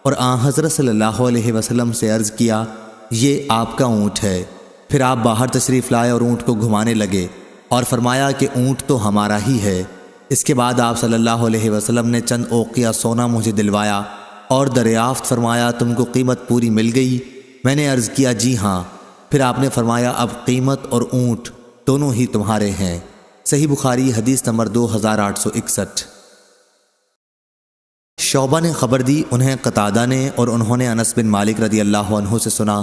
اور آن حضرت صلی اللہ علیہ وسلم سے عرض کیا، یہ آپ کا اونٹ ہے۔ پھر آپ باہر تشریف لائے اور اونٹ کو گھمانے لگے اور فرمایا کہ اونٹ تو ہمارا ہی ہے۔ اس کے بعد آپ صلی اللہ علیہ وسلم نے چند اوقیہ سونا مجھے دلوایا اور دریافت فرمایا، تم کو قیمت پوری مل گئی؟ میں نے عرض کیا جی ہاں۔ پھر آپ نے فرمایا، اب قیمت اور اونٹ دونوں ہی تمہارے ہیں۔ صحیح بخاری حدیث نمبر 2861۔ شعبہ نے خبر دی، انہیں قتادہ نے، اور انہوں نے انس بن مالک رضی اللہ عنہ سے سنا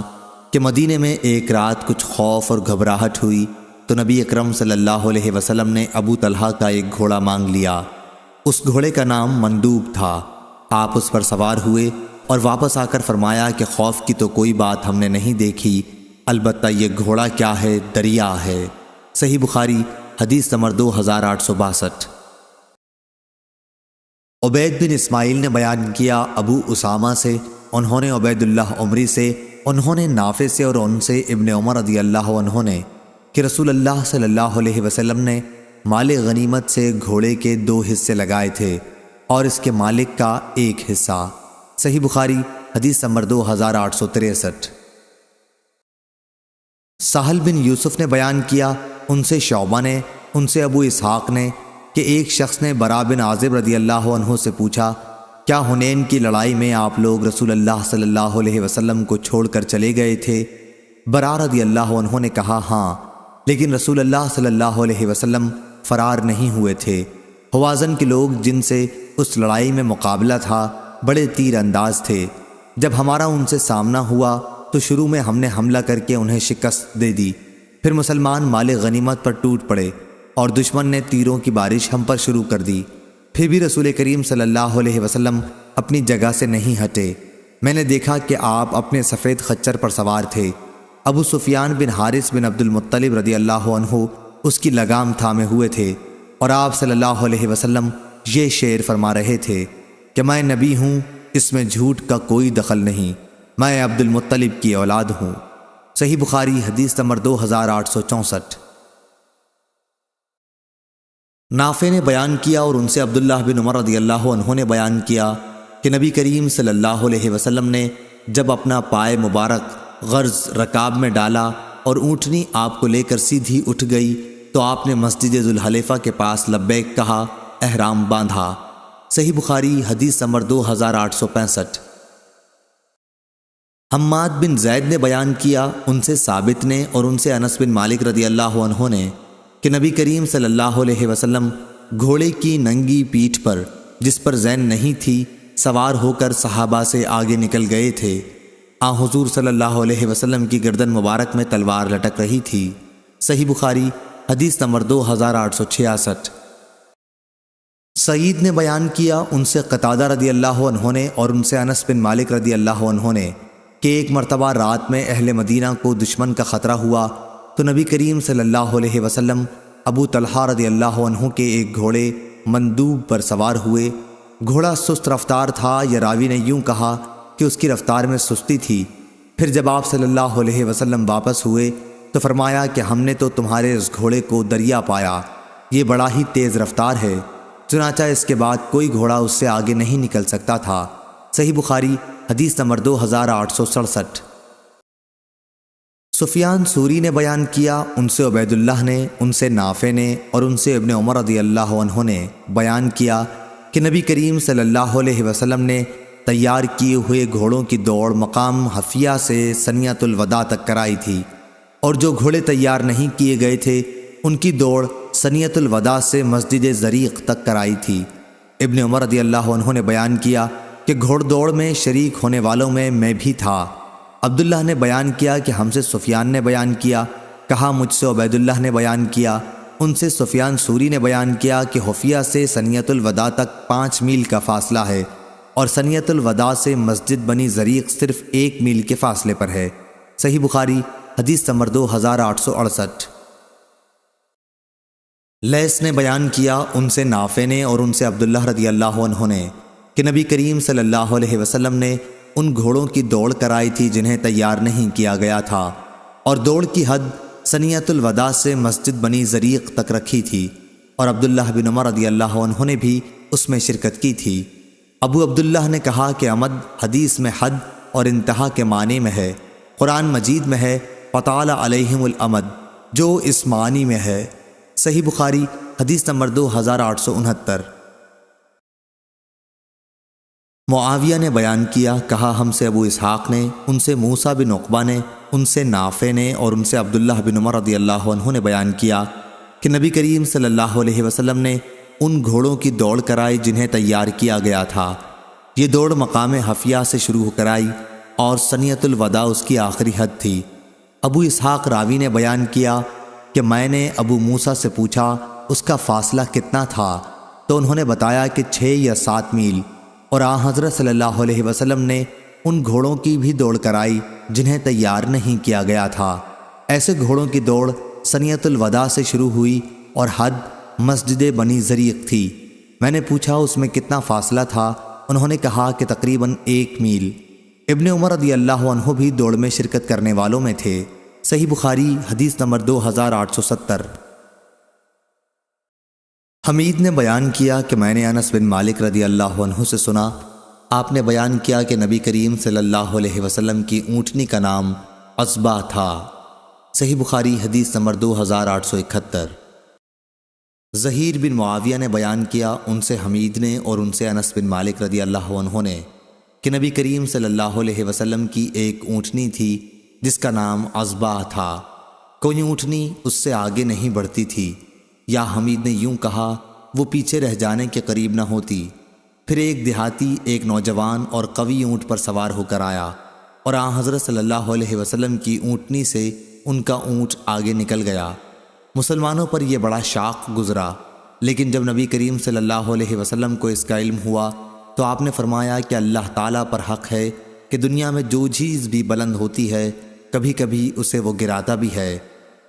کہ مدینے میں ایک رات کچھ خوف اور گھبراہٹ ہوئی تو نبی اکرم صلی اللہ علیہ وسلم نے ابو طلحہ کا ایک گھوڑا مانگ لیا۔ اس گھوڑے کا نام مندوب تھا۔ آپ اس پر سوار ہوئے اور واپس آ کر فرمایا کہ خوف کی تو کوئی بات ہم نے نہیں دیکھی، البتہ یہ گھوڑا کیا ہے، دریا ہے۔ صحیح بخاری حدیث نمبر 2862۔ عبید بن اسماعیل نے بیان کیا ابو اسامہ سے، انہوں نے عبید اللہ عمری سے، انہوں نے نافع سے، اور ان سے ابن عمر رضی اللہ عنہ نے کہ رسول اللہ صلی اللہ علیہ وسلم نے مال غنیمت سے گھوڑے کے 2 حصے لگائے تھے اور اس کے مالک کا 1 حصہ۔ صحیح بخاری حدیث نمبر 2863۔ سہل بن یوسف نے بیان کیا، ان سے شعبہ نے، ان سے ابو اسحاق نے کہ ایک شخص نے برا بن عازب رضی اللہ عنہ سے پوچھا، کیا حنین کی لڑائی میں آپ لوگ رسول اللہ صلی اللہ علیہ وسلم کو چھوڑ کر چلے گئے تھے؟ برا رضی اللہ عنہ نے کہا ہاں، لیکن رسول اللہ صلی اللہ علیہ وسلم فرار نہیں ہوئے تھے۔ حوازن کے لوگ جن سے اس لڑائی میں مقابلہ تھا بڑے تیر انداز تھے۔ جب ہمارا ان سے سامنا ہوا تو شروع میں ہم نے حملہ کر کے انہیں شکست دے دی، پھر مسلمان مال غنیمت پر ٹوٹ پڑے اور دشمن نے تیروں کی بارش ہم پر شروع کر دی۔ پھر بھی رسول کریم صلی اللہ علیہ وسلم اپنی جگہ سے نہیں ہٹے۔ میں نے دیکھا کہ آپ اپنے سفید خچر پر سوار تھے، ابو سفیان بن حارث بن عبد المطلب رضی اللہ عنہ اس کی لگام تھامے ہوئے تھے، اور آپ صلی اللہ علیہ وسلم یہ شعر فرما رہے تھے کہ میں نبی ہوں، اس میں جھوٹ کا کوئی دخل نہیں، میں عبد المطلب کی اولاد ہوں۔ صحیح بخاری حدیث نمبر 2864۔ نافع نے بیان کیا اور ان سے عبداللہ بن عمر رضی اللہ عنہ نے بیان کیا کہ نبی کریم صلی اللہ علیہ وسلم نے جب اپنا پائے مبارک غرض رکاب میں ڈالا اور اونٹنی آپ کو لے کر سیدھی اٹھ گئی تو آپ نے مسجد ذوالحلیفہ کے پاس لبیک کہا، احرام باندھا۔ صحیح بخاری حدیث نمبر 2865۔ حماد بن زید نے بیان کیا، ان سے ثابت نے اور ان سے انس بن مالک رضی اللہ عنہ نے کہ نبی کریم صلی اللہ علیہ وسلم گھوڑے کی ننگی پیٹھ پر، جس پر زین نہیں تھی، سوار ہو کر صحابہ سے آگے نکل گئے تھے۔ حضور صلی اللہ علیہ وسلم کی گردن مبارک میں تلوار لٹک رہی تھی۔ صحیح بخاری حدیث نمبر 2866۔ سعید نے بیان کیا، ان سے قتادہ رضی اللہ عنہ نے اور ان سے انس بن مالک رضی اللہ عنہ نے کہ ایک مرتبہ رات میں اہل مدینہ کو دشمن کا خطرہ ہوا تو نبی کریم صلی اللہ علیہ وسلم ابو طلحہ رضی اللہ عنہ کے ایک گھوڑے مندوب پر سوار ہوئے۔ گھوڑا سست رفتار تھا، یا راوی نے یوں کہا کہ اس کی رفتار میں سستی تھی۔ پھر جب آپ صلی اللہ علیہ وسلم واپس ہوئے تو فرمایا کہ ہم نے تو تمہارے اس گھوڑے کو دریا پایا، یہ بڑا ہی تیز رفتار ہے۔ چنانچہ اس کے بعد کوئی گھوڑا اس سے آگے نہیں نکل سکتا تھا۔ صحیح بخاری حدیث نمبر 2867۔ سفیان ثوری نے بیان کیا، ان سے عبید اللہ نے، ان سے نافع نے اور ان سے ابن عمر رضی اللہ عنہ نے بیان کیا کہ نبی کریم صلی اللہ علیہ وسلم نے تیار کیے ہوئے گھوڑوں کی دوڑ مقام حفیہ سے ثنیۃ الوداع تک کرائی تھی، اور جو گھوڑے تیار نہیں کیے گئے تھے ان کی دوڑ ثنیۃ الوداع سے مسجد زریق تک کرائی تھی۔ ابن عمر رضی اللہ عنہ نے بیان کیا کہ گھوڑ دوڑ میں شریک ہونے والوں میں بھی تھا۔ عبداللہ نے بیان کیا کہ ہم سے سفیان نے بیان کیا، کہا مجھ سے عبید اللہ نے بیان کیا، ان سے سفیان ثوری نے بیان کیا کہ حفیہ سے ثنیۃ الوداع تک 5 میل کا فاصلہ ہے، اور ثنیۃ الوداع سے مسجد بنی زریق صرف 1 میل کے فاصلے پر ہے۔ صحیح بخاری حدیث نمبر 2868۔ لیث نے بیان کیا، ان سے نافع نے اور ان سے عبداللہ رضی اللہ عنہ نے کہ نبی کریم صلی اللہ علیہ وسلم نے ان گھوڑوں کی دوڑ کرائی تھی جنہیں تیار نہیں کیا گیا تھا، اور دوڑ کی حد ثنیۃ الوداع سے مسجد بنی زریق تک رکھی تھی، اور عبداللہ بن عمر رضی اللہ عنہ نے بھی اس میں شرکت کی تھی۔ ابو عبداللہ نے کہا کہ عمد حدیث میں حد اور انتہا کے معنی میں ہے، قرآن مجید میں ہے فطال علیہم الامد، جو اس معنی میں ہے۔ صحیح بخاری حدیث نمبر 2869۔ معاویہ نے بیان کیا، کہا ہم سے ابو اسحاق نے، ان سے موسیٰ بن عقبہ نے، ان سے نافع نے اور ان سے عبداللہ بن عمر رضی اللہ عنہ نے بیان کیا کہ نبی کریم صلی اللہ علیہ وسلم نے ان گھوڑوں کی دوڑ کرائی جنہیں تیار کیا گیا تھا۔ یہ دوڑ مقام حفیہ سے شروع کرائی اور ثنیۃ الوداع اس کی آخری حد تھی۔ ابو اسحاق راوی نے بیان کیا کہ میں نے ابو موسیٰ سے پوچھا اس کا فاصلہ کتنا تھا، تو انہوں نے بتایا کہ 6 یا 7 میل، اور حضرت صلی اللہ علیہ وسلم نے ان گھوڑوں کی بھی دوڑ کرائی جنہیں تیار نہیں کیا گیا تھا۔ ایسے گھوڑوں کی دوڑ ثنیۃ الوداع سے شروع ہوئی اور حد مسجد بنی زریق تھی۔ میں نے پوچھا اس میں کتنا فاصلہ تھا، انہوں نے کہا کہ تقریباً 1 میل۔ ابن عمر رضی اللہ عنہ بھی دوڑ میں شرکت کرنے والوں میں تھے۔ صحیح بخاری حدیث نمبر 2870۔ حمید نے بیان کیا کہ میں نے انس بن مالک رضی اللہ عنہ سے سنا، آپ نے بیان کیا کہ نبی کریم صلی اللہ علیہ وسلم کی اونٹنی کا نام عصبہ تھا۔ صحیح بخاری حدیث نمبر 2871۔ زہیر بن معاویہ نے بیان کیا، ان سے حمید نے اور ان سے انس بن مالک رضی اللہ عنہ نے کہ نبی کریم صلی اللہ علیہ وسلم کی ایک اونٹنی تھی جس کا نام عصبہ تھا، کوئی اونٹنی اس سے آگے نہیں بڑھتی تھی، یا حمید نے یوں کہا وہ پیچھے رہ جانے کے قریب نہ ہوتی۔ پھر ایک دیہاتی ایک نوجوان اور قوی اونٹ پر سوار ہو کر آیا، اور حضرت صلی اللہ علیہ وسلم کی اونٹنی سے ان کا اونٹ آگے نکل گیا۔ مسلمانوں پر یہ بڑا شاق گزرا، لیکن جب نبی کریم صلی اللہ علیہ وسلم کو اس کا علم ہوا تو آپ نے فرمایا کہ اللہ تعالیٰ پر حق ہے کہ دنیا میں جو چیز بھی بلند ہوتی ہے کبھی کبھی اسے وہ گراتا بھی ہے۔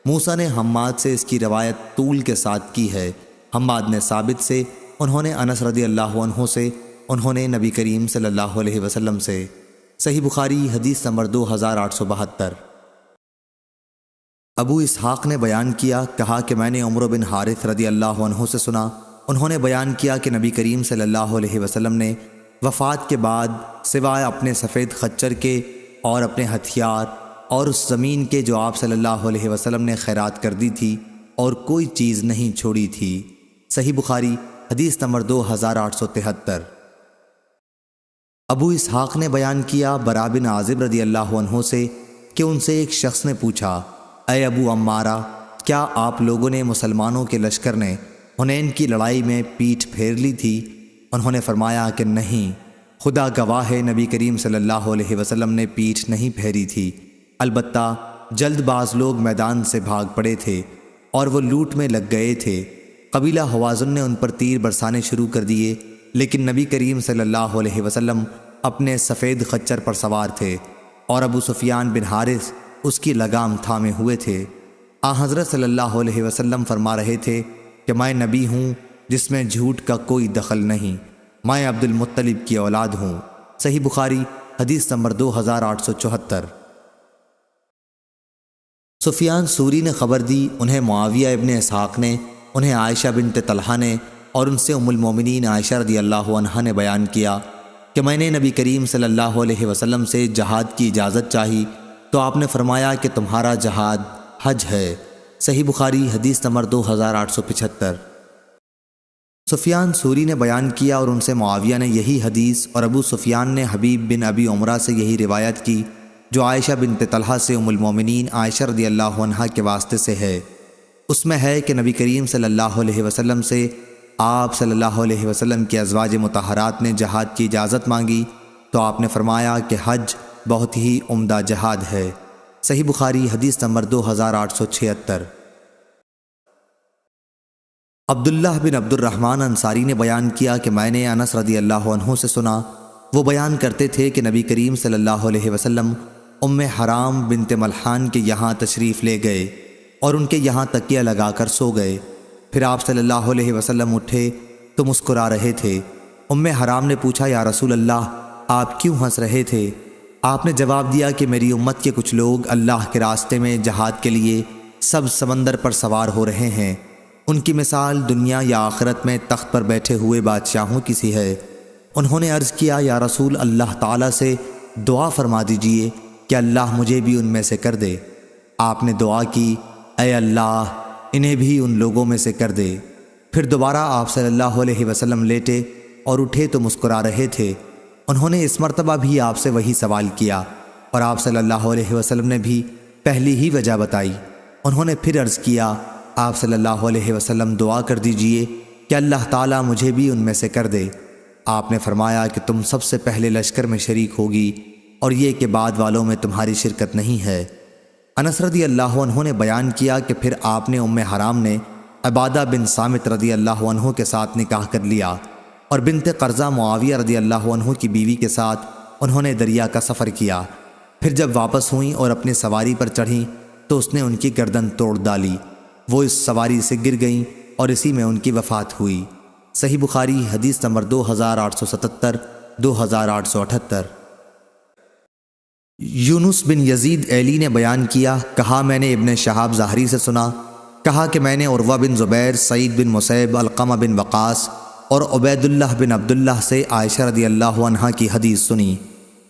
موسیٰ نے حماد سے اس کی روایت طول کے ساتھ کی ہے، حماد نے ثابت سے، انہوں نے انس رضی اللہ عنہ سے، انہوں نے نبی کریم صلی اللہ علیہ وسلم سے۔ صحیح بخاری حدیث نمبر 2872۔ ابو اسحاق نے بیان کیا، کہا کہ میں نے عمرو بن حارث رضی اللہ عنہ سے سنا، انہوں نے بیان کیا کہ نبی کریم صلی اللہ علیہ وسلم نے وفات کے بعد سوائے اپنے سفید خچر کے اور اپنے ہتھیار اور اس زمین کے جو آپ صلی اللہ علیہ وسلم نے خیرات کر دی تھی، اور کوئی چیز نہیں چھوڑی تھی۔ صحیح بخاری حدیث نمبر 2873۔ ابو اسحاق نے بیان کیا براء بن عازب رضی اللہ عنہ سے کہ ان سے ایک شخص نے پوچھا، اے ابو عمارہ، کیا آپ لوگوں نے مسلمانوں کے لشکر نے حنین کی لڑائی میں پیٹھ پھیر لی تھی؟ انہوں نے فرمایا کہ نہیں، خدا گواہ ہے نبی کریم صلی اللہ علیہ وسلم نے پیٹھ نہیں پھیری تھی، البتہ جلد باز لوگ میدان سے بھاگ پڑے تھے اور وہ لوٹ میں لگ گئے تھے۔ قبیلہ حوازن نے ان پر تیر برسانے شروع کر دیے، لیکن نبی کریم صلی اللہ علیہ وسلم اپنے سفید خچر پر سوار تھے اور ابو سفیان بن حارث اس کی لگام تھامے ہوئے تھے۔ حضرت صلی اللہ علیہ وسلم فرما رہے تھے کہ میں نبی ہوں جس میں جھوٹ کا کوئی دخل نہیں، میں عبد المطلب کی اولاد ہوں۔ صحیح بخاری حدیث نمبر 2874۔ سفیان ثوری نے خبر دی، انہیں معاویہ ابن اسحاق نے، انہیں عائشہ بنت طلحہ نے اور ان سے ام المومنین عائشہ رضی اللہ عنہا نے بیان کیا کہ میں نے نبی کریم صلی اللہ علیہ وسلم سے جہاد کی اجازت چاہی تو آپ نے فرمایا کہ تمہارا جہاد حج ہے۔ صحیح بخاری حدیث نمبر 2875۔ سفیان ثوری نے بیان کیا اور ان سے معاویہ نے یہی حدیث اور ابو سفیان نے حبیب بن ابی عمرہ سے یہی روایت کی جو عائشہ بنت طلحہ سے ام المومنین عائشہ رضی اللہ عنہا کے واسطے سے ہے۔ اس میں ہے کہ نبی کریم صلی اللہ علیہ وسلم سے آپ صلی اللہ علیہ وسلم کی ازواج مطہرات نے جہاد کی اجازت مانگی تو آپ نے فرمایا کہ حج بہت ہی عمدہ جہاد ہے۔ صحیح بخاری حدیث نمبر 2876۔ عبداللہ بن عبد الرحمن انصاری نے بیان کیا کہ میں نے انس رضی اللہ عنہ سے سنا، وہ بیان کرتے تھے کہ نبی کریم صلی اللہ علیہ وسلم ام حرام بنت ملحان کے یہاں تشریف لے گئے اور ان کے یہاں تکیہ لگا کر سو گئے۔ پھر آپ صلی اللہ علیہ وسلم اٹھے تو مسکرا رہے تھے۔ ام حرام نے پوچھا، یا رسول اللہ، آپ کیوں ہنس رہے تھے؟ آپ نے جواب دیا کہ میری امت کے کچھ لوگ اللہ کے راستے میں جہاد کے لیے سب سمندر پر سوار ہو رہے ہیں، ان کی مثال دنیا یا آخرت میں تخت پر بیٹھے ہوئے بادشاہوں کی سی ہے۔ انہوں نے عرض کیا، یا رسول اللہ تعالیٰ سے دعا فرما دیجئے کہ اللہ مجھے بھی ان میں سے کر دے۔ آپ نے دعا کی، اے اللہ انہیں بھی ان لوگوں میں سے کر دے۔ پھر دوبارہ آپ صلی اللہ علیہ وسلم لیٹے اور اٹھے تو مسکرا رہے تھے۔ انہوں نے اس مرتبہ بھی آپ سے وہی سوال کیا اور آپ صلی اللہ علیہ وسلم نے بھی پہلی ہی وجہ بتائی۔ انہوں نے پھر عرض کیا، آپ صلی اللہ علیہ وسلم دعا کر دیجئے کہ اللہ تعالیٰ مجھے بھی ان میں سے کر دے۔ آپ نے فرمایا کہ تم سب سے پہلے لشکر میں شریک ہوگی اور یہ کہ بعد والوں میں تمہاری شرکت نہیں ہے۔ انس رضی اللہ عنہ نے بیان کیا کہ پھر آپ نے ام حرام نے عبادہ بن صامت رضی اللہ عنہ کے ساتھ نکاح کر لیا اور بنت قرظہ معاویہ رضی اللہ عنہ کی بیوی کے ساتھ انہوں نے دریا کا سفر کیا۔ پھر جب واپس ہوئیں اور اپنی سواری پر چڑھیں تو اس نے ان کی گردن توڑ ڈالی، وہ اس سواری سے گر گئیں اور اسی میں ان کی وفات ہوئی۔ صحیح بخاری حدیث نمبر 2877، 2878۔ یونس بن یزید ایلی نے بیان کیا، کہا میں نے ابن شہاب ظاہری سے سنا، کہا کہ میں نے عروہ بن زبیر، سعید بن مسیب، علقمہ بن وقاص اور عبید اللہ بن عبداللہ سے عائشہ رضی اللہ عنہا کی حدیث سنی۔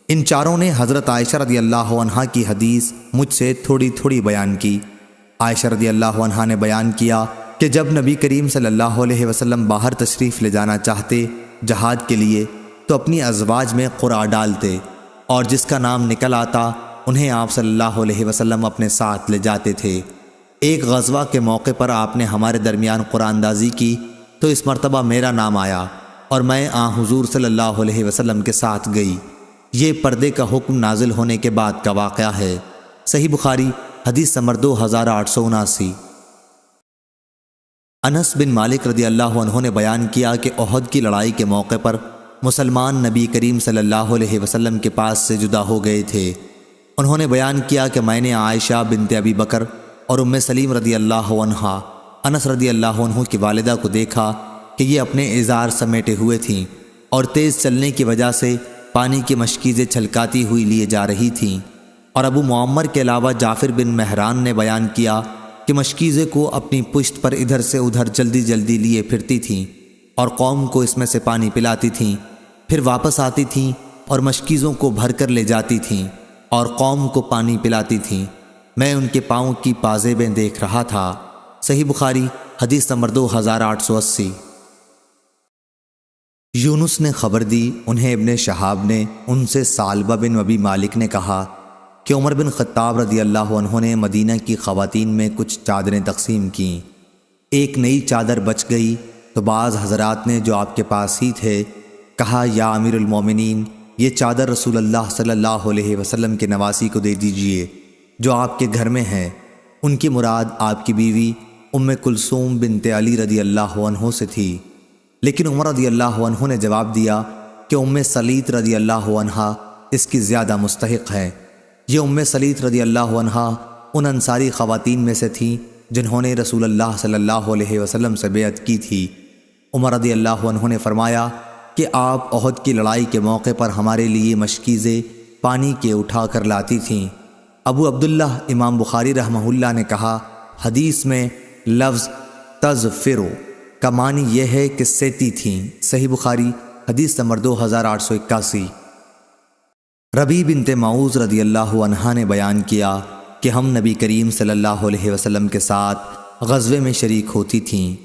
ان چاروں نے حضرت عائشہ رضی اللہ عنہا کی حدیث مجھ سے تھوڑی تھوڑی بیان کی۔ عائشہ رضی اللہ عنہا نے بیان کیا کہ جب نبی کریم صلی اللہ علیہ وسلم باہر تشریف لے جانا چاہتے جہاد کے لیے تو اپنی ازواج میں قرعہ ڈالتے اور جس کا نام نکل آتا انہیں آپ صلی اللہ علیہ وسلم اپنے ساتھ لے جاتے تھے۔ ایک غزوہ کے موقع پر آپ نے ہمارے درمیان قرآن اندازی کی تو اس مرتبہ میرا نام آیا اور میں حضور صلی اللہ علیہ وسلم کے ساتھ گئی۔ یہ پردے کا حکم نازل ہونے کے بعد کا واقعہ ہے۔ صحیح بخاری حدیث نمبر 2879۔ انس بن مالک رضی اللہ عنہ نے بیان کیا کہ احد کی لڑائی کے موقع پر مسلمان نبی کریم صلی اللہ علیہ وسلم کے پاس سے جدا ہو گئے تھے۔ انہوں نے بیان کیا کہ میں نے عائشہ بنت ابی بکر اور ام سلیم رضی اللہ عنہا انس رضی اللہ عنہ کی والدہ کو دیکھا کہ یہ اپنے ازار سمیٹے ہوئے تھیں اور تیز چلنے کی وجہ سے پانی کی مشکیزیں چھلکاتی ہوئی لیے جا رہی تھیں، اور ابو معمر کے علاوہ جعفر بن مہران نے بیان کیا کہ مشکیزیں کو اپنی پشت پر ادھر سے ادھر جلدی جلدی لیے پھرتی تھیں اور قوم کو اس میں سے پانی پلاتی تھیں، پھر واپس آتی تھیں اور مشکیزوں کو بھر کر لے جاتی تھیں اور قوم کو پانی پلاتی تھیں۔ میں ان کے پاؤں کی پازیبیں دیکھ رہا تھا۔ صحیح بخاری حدیث نمبر 2880۔ یونس نے خبر دی، انہیں ابن شہاب نے ان سے ثعلبہ بن ابی مالک نے کہا کہ عمر بن خطاب رضی اللہ عنہ نے مدینہ کی خواتین میں کچھ چادریں تقسیم کیں۔ ایک نئی چادر بچ گئی تو بعض حضرات نے جو آپ کے پاس ہی تھے کہا، یا امیر المومنین، یہ چادر رسول اللہ صلی اللہ علیہ وسلم کے نواسی کو دے دیجئے جو آپ کے گھر میں ہیں۔ ان کی مراد آپ کی بیوی ام کلثوم بنت علی رضی اللہ عنہ سے تھی، لیکن عمر رضی اللہ عنہ نے جواب دیا کہ ام سلیط رضی اللہ عنہ اس کی زیادہ مستحق ہے۔ یہ ام سلیط رضی اللہ عنہ ان انصاری خواتین میں سے تھیں جنہوں نے رسول اللہ صلی اللہ علیہ وسلم سے بیعت کی تھی۔ عمر رضی اللہ عنہ نے فرمایا کہ آپ احد کی لڑائی کے موقع پر ہمارے لیے مشکیزیں پانی کے اٹھا کر لاتی تھیں۔ ابو عبداللہ امام بخاری رحمہ اللہ نے کہا، حدیث میں لفظ تزفرو کا معنی یہ ہے کہ سیتی تھیں۔ صحیح بخاری حدیث نمبر 2881۔ ربیع بنت معوذ رضی اللہ عنہا نے بیان کیا کہ ہم نبی کریم صلی اللہ علیہ وسلم کے ساتھ غزوے میں شریک ہوتی تھیں۔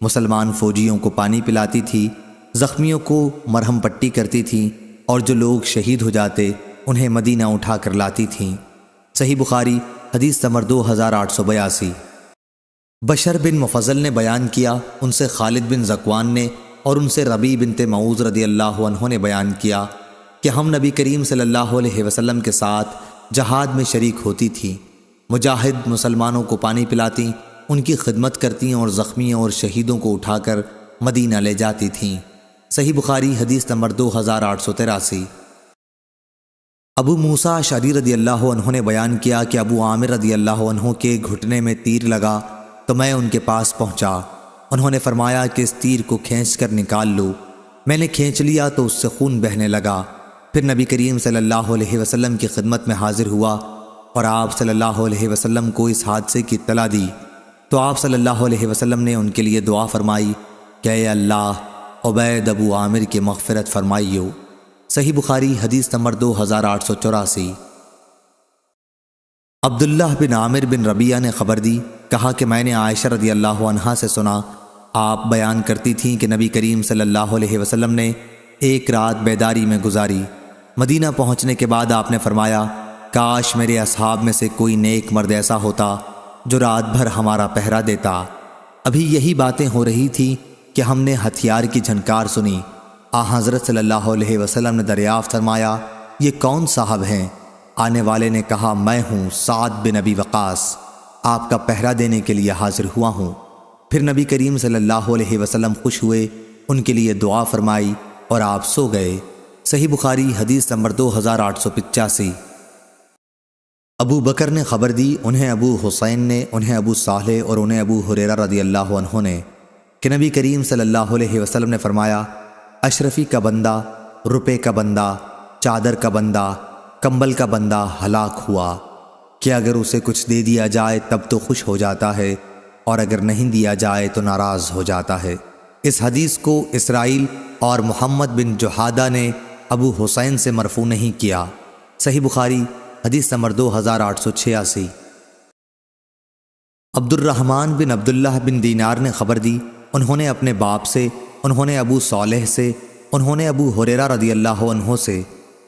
مسلمان فوجیوں کو پانی پلاتی تھی، زخمیوں کو مرہم پٹی کرتی تھیں، اور جو لوگ شہید ہو جاتے انہیں مدینہ اٹھا کر لاتی تھیں۔ صحیح بخاری حدیث نمبر 2882۔ بشر بن مفضل نے بیان کیا، ان سے خالد بن ذکوان نے اور ان سے ربیع بنت معوذ رضی اللہ عنہ نے بیان کیا کہ ہم نبی کریم صلی اللہ علیہ وسلم کے ساتھ جہاد میں شریک ہوتی تھی۔ مجاہد مسلمانوں کو پانی پلاتی، ان کی خدمت کرتی اور زخمیوں اور شہیدوں کو اٹھا کر مدینہ لے جاتی تھیں۔ صحیح بخاری حدیث نمبر 2883۔ ابو موسیٰ اشعری رضی اللہ عنہ نے بیان کیا کہ ابو عامر رضی اللہ عنہ کے گھٹنے میں تیر لگا تو میں ان کے پاس پہنچا۔ انہوں نے فرمایا کہ اس تیر کو کھینچ کر نکال لو۔ میں نے کھینچ لیا تو اس سے خون بہنے لگا۔ پھر نبی کریم صلی اللہ علیہ وسلم کی خدمت میں حاضر ہوا اور آپ صلی اللہ علیہ وسلم کو اس حادثے کی اطلاع دی تو آپ صلی اللہ علیہ وسلم نے ان کے لیے دعا فرمائی کہ اے اللہ عبید ابو عامر کی مغفرت فرمائیو۔ صحیح بخاری حدیث نمبر 2884۔ عبداللہ بن عامر بن ربیعہ نے خبر دی، کہا کہ میں نے عائشہ رضی اللہ عنہا سے سنا، آپ بیان کرتی تھیں کہ نبی کریم صلی اللہ علیہ وسلم نے ایک رات بیداری میں گزاری۔ مدینہ پہنچنے کے بعد آپ نے فرمایا، کاش میرے اصحاب میں سے کوئی نیک مرد ایسا ہوتا جو رات بھر ہمارا پہرا دیتا۔ ابھی یہی باتیں ہو رہی تھی کہ ہم نے ہتھیار کی جھنکار سنی۔ حضرت صلی اللہ علیہ وسلم نے دریافت فرمایا، یہ کون صاحب ہیں؟ آنے والے نے کہا، میں ہوں سعد بن ابی وقاص، آپ کا پہرا دینے کے لیے حاضر ہوا ہوں۔ پھر نبی کریم صلی اللہ علیہ وسلم خوش ہوئے، ان کے لیے دعا فرمائی اور آپ سو گئے۔ صحیح بخاری حدیث نمبر 2885۔ ابو بکر نے خبر دی، انہیں ابو حسین نے، انہیں ابو صالح اور انہیں ابو ہریرہ رضی اللہ عنہ نے کہ نبی کریم صلی اللہ علیہ وسلم نے فرمایا، اشرفی کا بندہ، روپے کا بندہ، چادر کا بندہ، کمبل کا بندہ ہلاک ہوا کہ اگر اسے کچھ دے دیا جائے تب تو خوش ہو جاتا ہے اور اگر نہیں دیا جائے تو ناراض ہو جاتا ہے۔ اس حدیث کو اسرائیل اور محمد بن جحادہ نے ابو حسین سے مرفوع نہیں کیا۔ صحیح بخاری حدیث نمبر 2886۔ عبد الرحمن بن عبداللہ بن دینار نے خبر دی، انہوں نے اپنے باپ سے، انہوں نے ابو صالح سے، انہوں نے ابو ہریرہ رضی اللہ عنہ سے،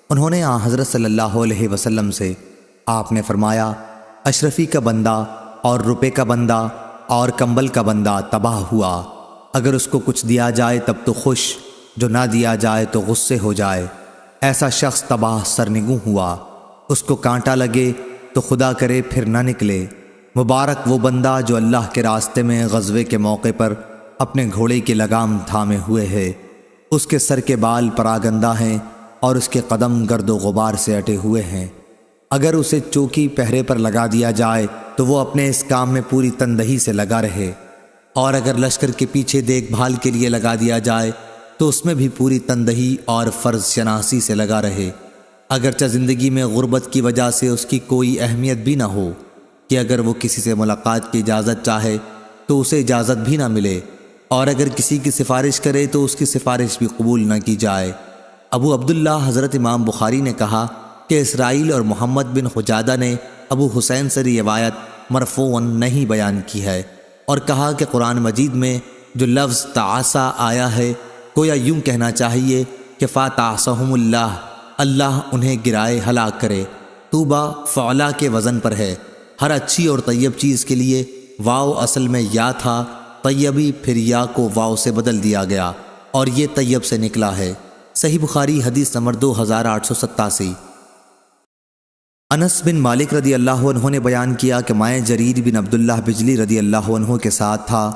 انہوں نے حضرت صلی اللہ علیہ وسلم سے، آپ نے فرمایا، اشرفی کا بندہ اور روپے کا بندہ اور کمبل کا بندہ تباہ ہوا، اگر اس کو کچھ دیا جائے تب تو خوش، جو نہ دیا جائے تو غصے ہو جائے، ایسا شخص تباہ سرنگوں ہوا، اس کو کانٹا لگے تو خدا کرے پھر نہ نکلے۔ مبارک وہ بندہ جو اللہ کے راستے میں غزوے کے موقع پر اپنے گھوڑے کی لگام تھامے ہوئے ہے، اس کے سر کے بال پراگندہ ہیں اور اس کے قدم گرد و غبار سے اٹے ہوئے ہیں۔ اگر اسے چوکی پہرے پر لگا دیا جائے تو وہ اپنے اس کام میں پوری تندہی سے لگا رہے، اور اگر لشکر کے پیچھے دیکھ بھال کے لیے لگا دیا جائے تو اس میں بھی پوری تندہی اور فرض شناسی سے لگا رہے، اگرچہ زندگی میں غربت کی وجہ سے اس کی کوئی اہمیت بھی نہ ہو کہ اگر وہ کسی سے ملاقات کی اجازت چاہے تو اسے اجازت بھی نہ ملے، اور اگر کسی کی سفارش کرے تو اس کی سفارش بھی قبول نہ کی جائے۔ ابو عبداللہ حضرت امام بخاری نے کہا کہ اسرائیل اور محمد بن حجادہ نے ابو حسین سے روایت مرفوعاً نہیں بیان کی ہے، اور کہا کہ قرآن مجید میں جو لفظ تعاصا آیا ہے گویا یوں کہنا چاہیے کہ فاتعصہم اللہ، اللہ انہیں گرائے ہلاک کرے۔ طوبہ فعلا کے وزن پر ہے۔ ہر اچھی اور طیب چیز کے لیے واو اصل میں یا تھا، طیبی پھر یا کو واو سے بدل دیا گیا اور یہ طیب سے نکلا ہے۔ صحیح بخاری حدیث نمبر 2887۔ انس بن مالک رضی اللہ عنہ نے بیان کیا کہ میں جریر بن عبداللہ بجلی رضی اللہ عنہ کے ساتھ تھا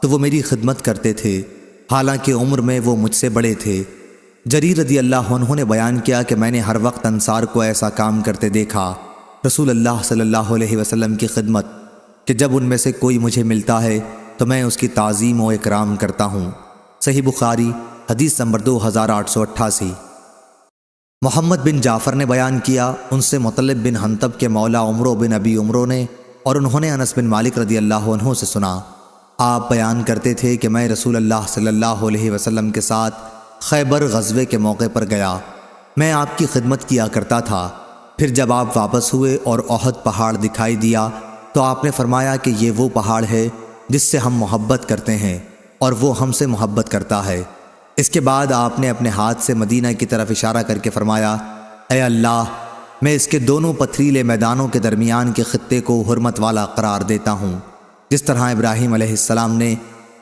تو وہ میری خدمت کرتے تھے، حالانکہ عمر میں وہ مجھ سے بڑے تھے۔ جریر رضی اللہ عنہ نے بیان کیا کہ میں نے ہر وقت انصار کو ایسا کام کرتے دیکھا، رسول اللہ صلی اللہ علیہ وسلم کی خدمت، کہ جب ان میں سے کوئی مجھے ملتا ہے تو میں اس کی تعظیم و اکرام کرتا ہوں۔ صحیح بخاری حدیث نمبر 2888۔ محمد بن جعفر نے بیان کیا، ان سے مطلب بن حنطب کے مولا عمرو بن ابی عمرو نے، اور انہوں نے انس بن مالک رضی اللہ عنہ سے سنا، آپ بیان کرتے تھے کہ میں رسول اللہ صلی اللہ علیہ وسلم کے ساتھ خیبر غزوے کے موقع پر گیا، میں آپ کی خدمت کیا کرتا تھا، پھر جب آپ واپس ہوئے اور احد پہاڑ دکھائی دیا تو آپ نے فرمایا کہ یہ وہ پہاڑ ہے جس سے ہم محبت کرتے ہیں اور وہ ہم سے محبت کرتا ہے۔ اس کے بعد آپ نے اپنے ہاتھ سے مدینہ کی طرف اشارہ کر کے فرمایا، اے اللہ، میں اس کے دونوں پتھریلے میدانوں کے درمیان کے خطے کو حرمت والا قرار دیتا ہوں، جس طرح ابراہیم علیہ السلام نے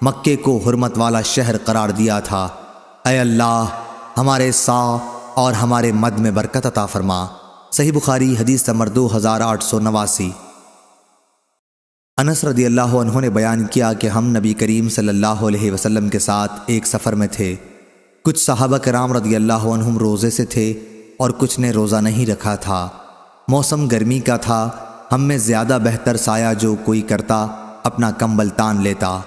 مکے کو حرمت والا شہر قرار دیا تھا۔ اے اللہ، ہمارے سا اور ہمارے مد میں برکت عطا فرما۔ صحیح بخاری حدیث نمبر 2889۔ انس رضی اللہ عنہ نے بیان کیا کہ ہم نبی کریم صلی اللہ علیہ وسلم کے ساتھ ایک سفر میں تھے، کچھ صحابہ کرام رضی اللہ عنہم روزے سے تھے اور کچھ نے روزہ نہیں رکھا تھا۔ موسم گرمی کا تھا، ہم میں زیادہ بہتر سایہ جو کوئی کرتا اپنا کمبل تان لیتا۔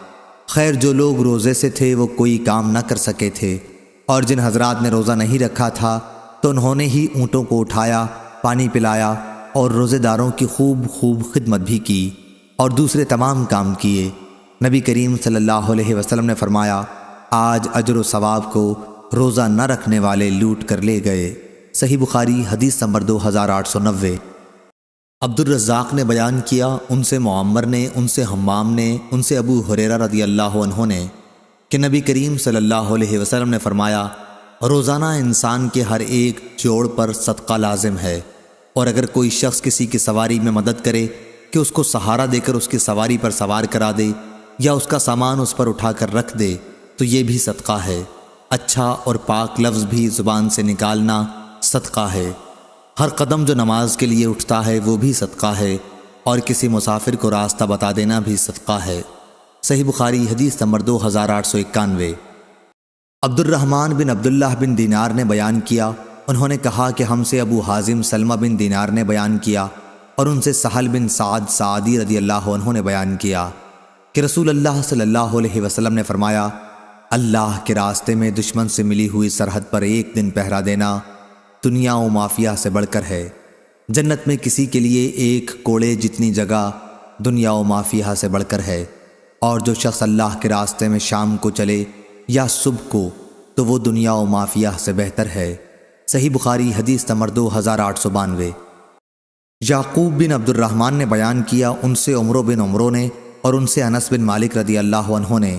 خیر جو لوگ روزے سے تھے وہ کوئی کام نہ کر سکے تھے، اور جن حضرات نے روزہ نہیں رکھا تھا تو انہوں نے ہی اونٹوں کو اٹھایا، پانی پلایا اور روزے داروں کی خوب خدمت بھی کی اور دوسرے تمام کام کیے۔ نبی کریم صلی اللہ علیہ وسلم نے فرمایا، آج اجر و ثواب کو روزہ نہ رکھنے والے لوٹ کر لے گئے۔ صحیح بخاری حدیث نمبر 2890۔ عبد الرزاق نے بیان کیا، ان سے معمر نے، ان سے حمام نے، ان سے ابو ہریرہ رضی اللہ عنہ نے کہ نبی کریم صلی اللہ علیہ وسلم نے فرمایا، روزانہ انسان کے ہر ایک جوڑ پر صدقہ لازم ہے، اور اگر کوئی شخص کسی کی سواری میں مدد کرے کہ اس کو سہارا دے کر اس کی سواری پر سوار کرا دے یا اس کا سامان اس پر اٹھا کر رکھ دے تو یہ بھی صدقہ ہے۔ اچھا اور پاک لفظ بھی زبان سے نکالنا صدقہ ہے۔ ہر قدم جو نماز کے لیے اٹھتا ہے وہ بھی صدقہ ہے، اور کسی مسافر کو راستہ بتا دینا بھی صدقہ ہے۔ صحیح بخاری حدیث نمبر 2891۔ عبد الرحمن بن عبداللہ بن دینار نے بیان کیا، انہوں نے کہا کہ ہم سے ابو حازم سلمہ بن دینار نے بیان کیا، اور ان سے سہل بن سعد سعدی رضی اللہ عنہ نے بیان کیا کہ رسول اللہ صلی اللہ علیہ وسلم نے فرمایا، اللہ کے راستے میں دشمن سے ملی ہوئی سرحد پر ایک دن پہرا دینا دنیا و مافیہ سے بڑھ کر ہے۔ جنت میں کسی کے لیے ایک کوڑے جتنی جگہ دنیا و مافیہ سے بڑھ کر ہے، اور جو شخص اللہ کے راستے میں شام کو چلے یا صبح کو تو وہ دنیا و مافیہ سے بہتر ہے۔ صحیح بخاری حدیث نمبر 2892۔ یعقوب بن عبد الرحمن نے بیان کیا، ان سے عمرو بن عمرو نے اور ان سے انس بن مالک رضی اللہ عنہ نے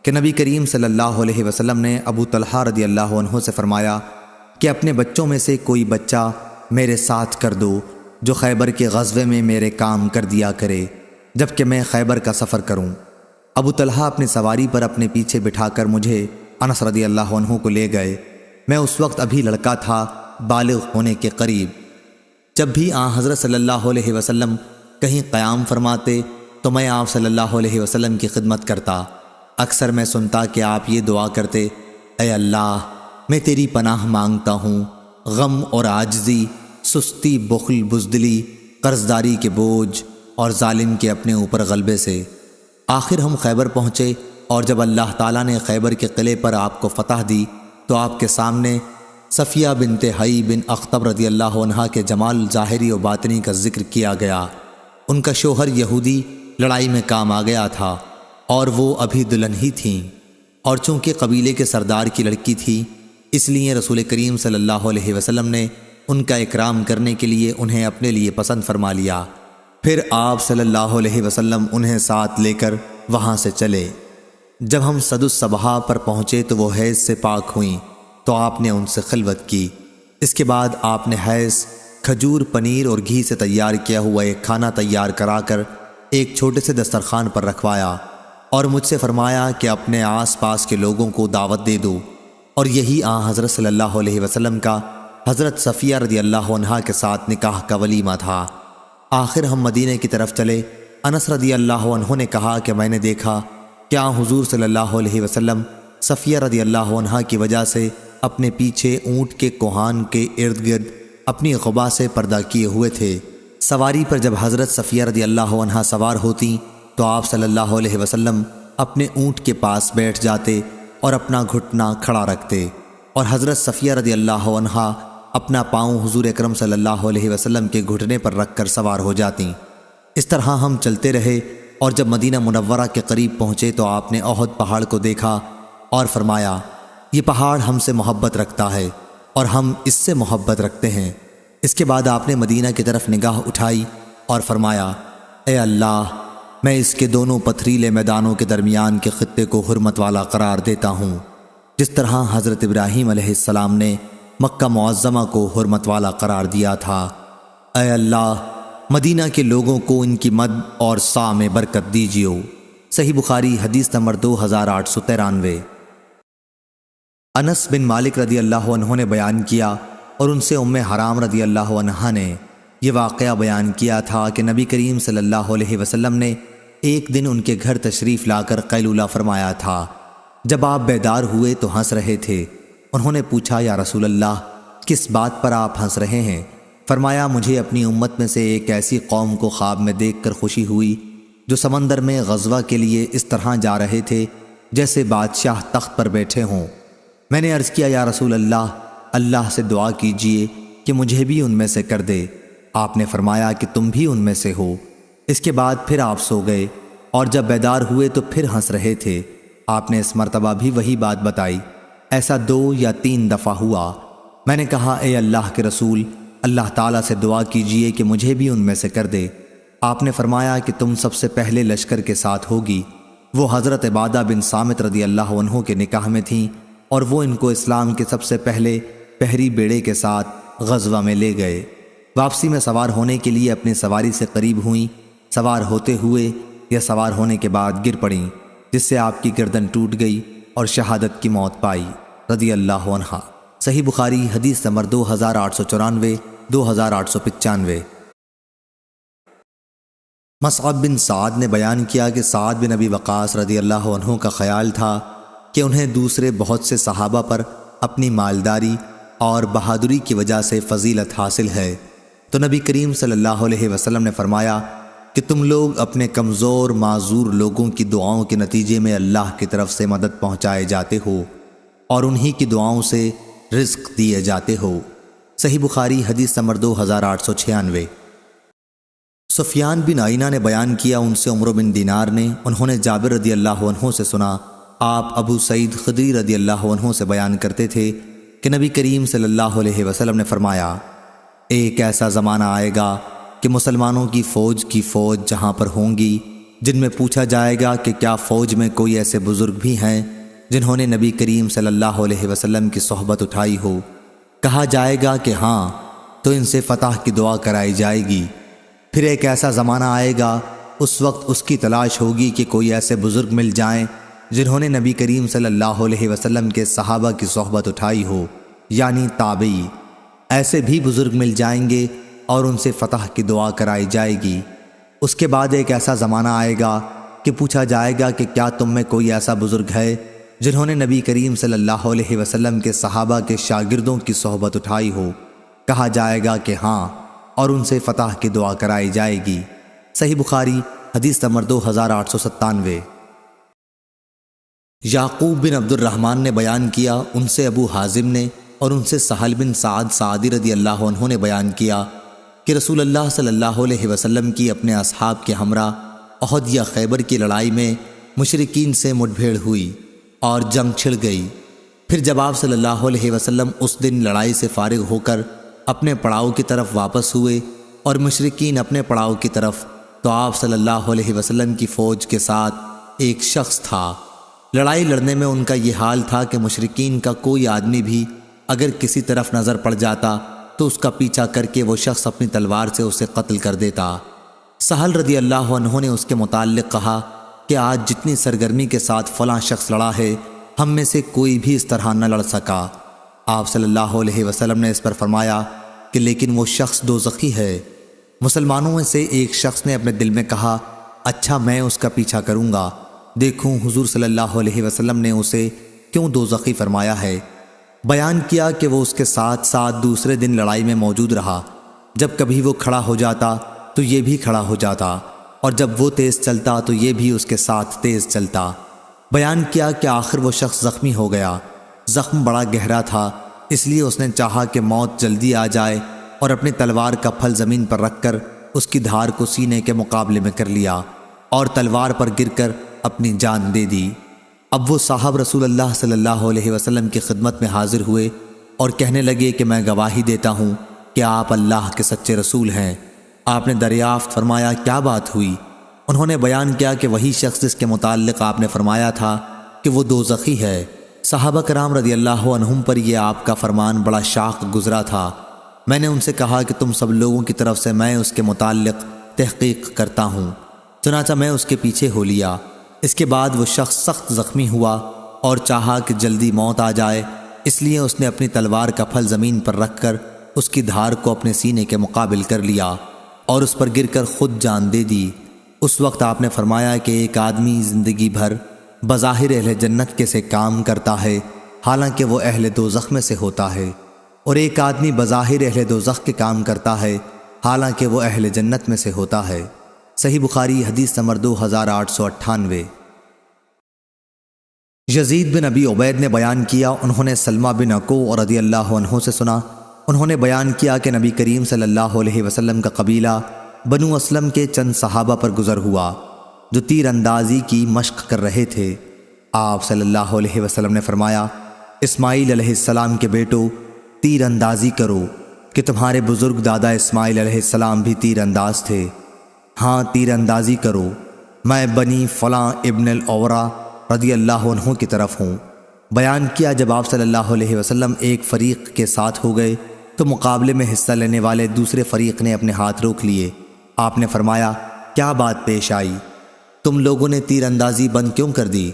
کہ نبی کریم صلی اللہ علیہ وسلم نے ابو طلحہ رضی اللہ عنہ سے فرمایا کہ اپنے بچوں میں سے کوئی بچہ میرے ساتھ کر دو جو خیبر کے غزوے میں میرے کام کر دیا کرے جبکہ میں خیبر کا سفر کروں۔ ابو طلحہ اپنی سواری پر اپنے پیچھے بٹھا کر مجھے انس رضی اللہ عنہ کو لے گئے۔ میں اس وقت ابھی لڑکا تھا، بالغ ہونے کے قریب۔ جب بھی حضرت صلی اللہ علیہ وسلم کہیں قیام فرماتے تو میں آپ صلی اللہ علیہ وسلم کی خدمت کرتا۔ اکثر میں سنتا کہ آپ یہ دعا کرتے، اے اللہ، میں تیری پناہ مانگتا ہوں غم اور عاجزی، سستی، بخل، بزدلی، قرضداری کے بوجھ اور ظالم کے اپنے اوپر غلبے سے۔ آخر ہم خیبر پہنچے، اور جب اللہ تعالیٰ نے خیبر کے قلعے پر آپ کو فتح دی تو آپ کے سامنے صفیہ بنت حی بن اخطب رضی اللہ عنہ کے جمال ظاہری و باطنی کا ذکر کیا گیا۔ ان کا شوہر یہودی لڑائی میں کام آ گیا تھا اور وہ ابھی دلہن ہی تھیں، اور چونکہ قبیلے کے سردار کی لڑکی تھی اس لیے رسول کریم صلی اللہ علیہ وسلم نے ان کا اکرام کرنے کے لیے انہیں اپنے لیے پسند فرما لیا۔ پھر آپ صلی اللہ علیہ وسلم انہیں ساتھ لے کر وہاں سے چلے۔ جب ہم صد الصبحہ پر پہنچے تو وہ حیض سے پاک ہوئیں تو آپ نے ان سے خلوت کی۔ اس کے بعد آپ نے حیض، کھجور، پنیر اور گھی سے تیار کیا ہوا ایک کھانا تیار کرا کر ایک چھوٹے سے دسترخوان پر رکھوایا اور مجھ سے فرمایا کہ اپنے آس پاس کے لوگوں کو دعوت دے دو، اور یہی حضرت صلی اللہ علیہ وسلم کا حضرت صفیہ رضی اللہ عنہا کے ساتھ نکاح کا ولیمہ تھا۔ آخر ہم مدینے کی طرف چلے۔ انس رضی اللہ عنہ نے کہا کہ میں نے دیکھا کہ حضور صلی اللہ علیہ وسلم صفیہ رضی اللہ عنہا کی وجہ سے اپنے پیچھے اونٹ کے کوہان کے ارد گرد اپنی قبا سے پردہ کیے ہوئے تھے۔ سواری پر جب حضرت صفیہ رضی اللہ عنہا سوار ہوتی تو آپ صلی اللہ علیہ وسلم اپنے اونٹ کے پاس بیٹھ جاتے اور اپنا گھٹنا کھڑا رکھتے، اور حضرت صفیہ رضی اللہ عنہا اپنا پاؤں حضور اکرم صلی اللہ علیہ وسلم کے گھٹنے پر رکھ کر سوار ہو جاتی۔ اس طرح ہم چلتے رہے، اور جب مدینہ منورہ کے قریب پہنچے تو آپ نے احد پہاڑ کو دیکھا اور فرمایا، یہ پہاڑ ہم سے محبت رکھتا ہے اور ہم اس سے محبت رکھتے ہیں۔ اس کے بعد آپ نے مدینہ کی طرف نگاہ اٹھائی اور فرمایا، اے اللہ، میں اس کے دونوں پتھریلے میدانوں کے درمیان کے خطے کو حرمت والا قرار دیتا ہوں، جس طرح حضرت ابراہیم علیہ السلام نے مکہ معظمہ کو حرمت والا قرار دیا تھا۔ اے اللہ، مدینہ کے لوگوں کو ان کی مد اور سا میں برکت دیجیو۔ صحیح بخاری حدیث نمبر 2893۔ انس بن مالک رضی اللہ عنہ نے بیان کیا اور ان سے ام حرام رضی اللہ عنہا نے یہ واقعہ بیان کیا تھا کہ نبی کریم صلی اللہ علیہ وسلم نے ایک دن ان کے گھر تشریف لا کر قیلولہ فرمایا تھا۔ جب آپ بیدار ہوئے تو ہنس رہے تھے۔ انہوں نے پوچھا، یا رسول اللہ، کس بات پر آپ ہنس رہے ہیں؟ فرمایا، مجھے اپنی امت میں سے ایک ایسی قوم کو خواب میں دیکھ کر خوشی ہوئی جو سمندر میں غزوہ کے لیے اس طرح جا رہے تھے جیسے بادشاہ تخت پر بیٹھے ہوں۔ میں نے عرض کیا، یا رسول اللہ، اللہ سے دعا کیجئے کہ مجھے بھی ان میں سے کر دے۔ آپ نے فرمایا کہ تم بھی ان میں سے ہو۔ اس کے بعد پھر آپ سو گئے، اور جب بیدار ہوئے تو پھر ہنس رہے تھے۔ آپ نے اس مرتبہ بھی وہی بات بتائی۔ ایسا 2 یا 3 دفعہ ہوا۔ میں نے کہا، اے اللہ کے رسول، اللہ تعالیٰ سے دعا کیجئے کہ مجھے بھی ان میں سے کر دے۔ آپ نے فرمایا کہ تم سب سے پہلے لشکر کے ساتھ ہوگی۔ وہ حضرت عبادہ بن صامت رضی اللہ عنہ کے نکاح میں تھیں، اور وہ ان کو اسلام کے سب سے پہلے پہری بیڑے کے ساتھ غزوہ میں لے گئے۔ واپسی میں سوار ہونے کے لیے اپنی سواری سے قریب ہوئیں، سوار ہوتے ہوئے یا سوار ہونے کے بعد گر پڑیں، جس سے آپ کی گردن ٹوٹ گئی اور شہادت کی موت پائی رضی اللہ عنہا۔ صحیح بخاری حدیث نمبر 2894، 2895۔ مصعب بن سعد نے بیان کیا کہ سعد بن ابی وقاص رضی اللہ عنہ کا خیال تھا کہ انہیں دوسرے بہت سے صحابہ پر اپنی مالداری اور بہادری کی وجہ سے فضیلت حاصل ہے، تو نبی کریم صلی اللہ علیہ وسلم نے فرمایا کہ تم لوگ اپنے کمزور معذور لوگوں کی دعاؤں کے نتیجے میں اللہ کی طرف سے مدد پہنچائے جاتے ہو اور انہی کی دعاؤں سے رزق دیے جاتے ہو۔ صحیح بخاری حدیث نمبر 2896۔ سفیان بن عینہ نے بیان کیا، ان سے عمرو بن دینار نے، انہوں نے جابر رضی اللہ عنہ سے سنا، آپ ابو سعید خدری رضی اللہ عنہ سے بیان کرتے تھے کہ نبی کریم صلی اللہ علیہ وسلم نے فرمایا، ایک ایسا زمانہ آئے گا کہ مسلمانوں کی فوج جہاں پر ہوں گی، جن میں پوچھا جائے گا کہ کیا فوج میں کوئی ایسے بزرگ بھی ہیں جنہوں نے نبی کریم صلی اللہ علیہ وسلم کی صحبت اٹھائی ہو؟ کہا جائے گا کہ ہاں، تو ان سے فتح کی دعا کرائی جائے گی۔ پھر ایک ایسا زمانہ آئے گا، اس وقت اس کی تلاش ہوگی کہ کوئی ایسے بزرگ مل جائیں جنہوں نے نبی کریم صلی اللہ علیہ وسلم کے صحابہ کی صحبت اٹھائی ہو، یعنی تابعی۔ ایسے بھی بزرگ مل جائیں گے اور ان سے فتح کی دعا کرائی جائے گی۔ اس کے بعد ایک ایسا زمانہ آئے گا کہ پوچھا جائے گا کہ کیا تم میں کوئی ایسا بزرگ ہے جنہوں نے نبی کریم صلی اللہ علیہ وسلم کے صحابہ کے شاگردوں کی صحبت اٹھائی ہو؟ کہا جائے گا کہ ہاں، اور ان سے فتح کی دعا کرائی جائے گی۔ صحیح بخاری حدیث نمبر 2897۔ یعقوب بن عبد الرحمن نے بیان کیا، ان سے ابو حازم نے اور ان سے سہل بن سعد سعدی رضی اللہ عنہ نے بیان کیا کہ رسول اللہ صلی اللہ علیہ وسلم کی اپنے اصحاب کے ہمراہ احد یا خیبر کی لڑائی میں مشرکین سے مٹ بھیڑ ہوئی اور جنگ چھڑ گئی۔ پھر جب آپ صلی اللہ علیہ وسلم اس دن لڑائی سے فارغ ہو کر اپنے پڑاؤ کی طرف واپس ہوئے اور مشرکین اپنے پڑاؤ کی طرف، تو آپ صلی اللہ علیہ وسلم کی فوج کے ساتھ ایک شخص تھا۔ لڑائی لڑنے میں ان کا یہ حال تھا کہ مشرکین کا کوئی آدمی بھی اگر کسی طرف نظر پڑ جاتا تو اس کا پیچھا کر کے وہ شخص اپنی تلوار سے اسے قتل کر دیتا۔ سہل رضی اللہ عنہ نے اس کے متعلق کہا کہ آج جتنی سرگرمی کے ساتھ فلاں شخص لڑا ہے، ہم میں سے کوئی بھی اس طرح نہ لڑ سکا۔ آپ صلی اللہ علیہ وسلم نے اس پر فرمایا کہ لیکن وہ شخص دوزخی ہے۔ مسلمانوں میں سے ایک شخص نے اپنے دل میں کہا، اچھا میں اس کا پیچھا کروں گا، دیکھوں حضور صلی اللہ علیہ وسلم نے اسے کیوں دوزخی فرمایا ہے۔ بیان کیا کہ وہ اس کے ساتھ ساتھ دوسرے دن لڑائی میں موجود رہا۔ جب کبھی وہ کھڑا ہو جاتا تو یہ بھی کھڑا ہو جاتا، اور جب وہ تیز چلتا تو یہ بھی اس کے ساتھ تیز چلتا۔ بیان کیا کہ آخر وہ شخص زخمی ہو گیا۔ زخم بڑا گہرا تھا، اس لیے اس نے چاہا کہ موت جلدی آ جائے اور اپنی تلوار کا پھل زمین پر رکھ کر اس کی دھار کو سینے کے مقابلے میں کر لیا اور تلوار پر گر کر اپنی جان دے دی۔ اب وہ صاحب رسول اللہ صلی اللہ علیہ وسلم کی خدمت میں حاضر ہوئے اور کہنے لگے کہ میں گواہی دیتا ہوں کہ آپ اللہ کے سچے رسول ہیں۔ آپ نے دریافت فرمایا کیا بات ہوئی؟ انہوں نے بیان کیا کہ وہی شخص جس کے متعلق آپ نے فرمایا تھا کہ وہ دوزخی ہے۔ صحابہ کرام رضی اللہ عنہم پر یہ آپ کا فرمان بڑا شاق گزرا تھا۔ میں نے ان سے کہا کہ تم سب لوگوں کی طرف سے میں اس کے متعلق تحقیق کرتا ہوں، چنانچہ میں اس کے پیچھے ہو لیا۔ اس کے بعد وہ شخص سخت زخمی ہوا اور چاہا کہ جلدی موت آ جائے، اس لیے اس نے اپنی تلوار کا پھل زمین پر رکھ کر اس کی دھار کو اپنے سینے کے مقابل کر لیا اور اس پر گر کر خود جان دے دی۔ اس وقت آپ نے فرمایا کہ ایک آدمی زندگی بھر بظاہر اہل جنت کے سے کام کرتا ہے، حالانکہ وہ اہل دوزخ میں سے ہوتا ہے، اور ایک آدمی بظاہر اہل دوزخ کے کام کرتا ہے، حالانکہ وہ اہل جنت میں سے ہوتا ہے۔ صحیح بخاری حدیث نمبر 2898۔ یزید بن ابی عبید نے بیان کیا، انہوں نے سلمہ بن اکوع رضی اللہ عنہ سے سنا، انہوں نے بیان کیا کہ نبی کریم صلی اللہ علیہ وسلم کا قبیلہ بنو اسلم کے چند صحابہ پر گزر ہوا جو تیر اندازی کی مشق کر رہے تھے۔ آپ صلی اللہ علیہ وسلم نے فرمایا، اسماعیل علیہ السلام کے بیٹو تیر اندازی کرو کہ تمہارے بزرگ دادا اسماعیل علیہ السلام بھی تیر انداز تھے۔ ہاں تیر اندازی کرو، میں بنی فلاں ابن الاورا رضی اللہ عنہ کی طرف ہوں۔ بیان کیا جب آپ صلی اللہ علیہ وسلم ایک فریق کے ساتھ ہو گئے تو مقابلے میں حصہ لینے والے دوسرے فریق نے اپنے ہاتھ روک لیے۔ آپ نے فرمایا کیا بات پیش آئی؟ تم لوگوں نے تیر اندازی بند کیوں کر دی؟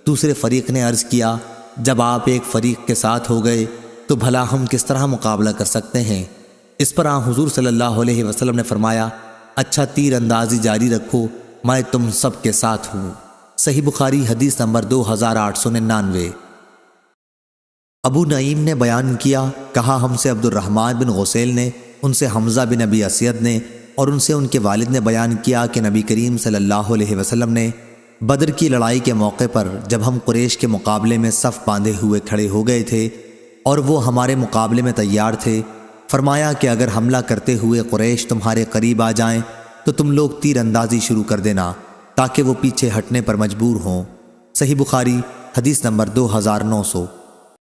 دوسرے فریق نے عرض کیا جب آپ ایک فریق کے ساتھ ہو گئے تو بھلا ہم کس طرح مقابلہ کر سکتے ہیں؟ اس پر حضور صلی اللہ علیہ وسلم نے فرمایا اچھا تیر اندازی جاری رکھو، میں تم سب کے ساتھ ہوں۔ صحیح بخاری حدیث نمبر 2899۔ ابو نعیم نے بیان کیا، کہا ہم سے عبد الرحمن بن غسیل نے، ان سے حمزہ بن ابی اسید نے، اور ان سے ان کے والد نے بیان کیا کہ نبی کریم صلی اللہ علیہ وسلم نے بدر کی لڑائی کے موقع پر جب ہم قریش کے مقابلے میں صف باندھے ہوئے کھڑے ہو گئے تھے اور وہ ہمارے مقابلے میں تیار تھے، فرمایا کہ اگر حملہ کرتے ہوئے قریش تمہارے قریب آ جائیں تو تم لوگ تیر اندازی شروع کر دینا تاکہ وہ پیچھے ہٹنے پر مجبور ہوں۔ صحیح بخاری حدیث نمبر 2900۔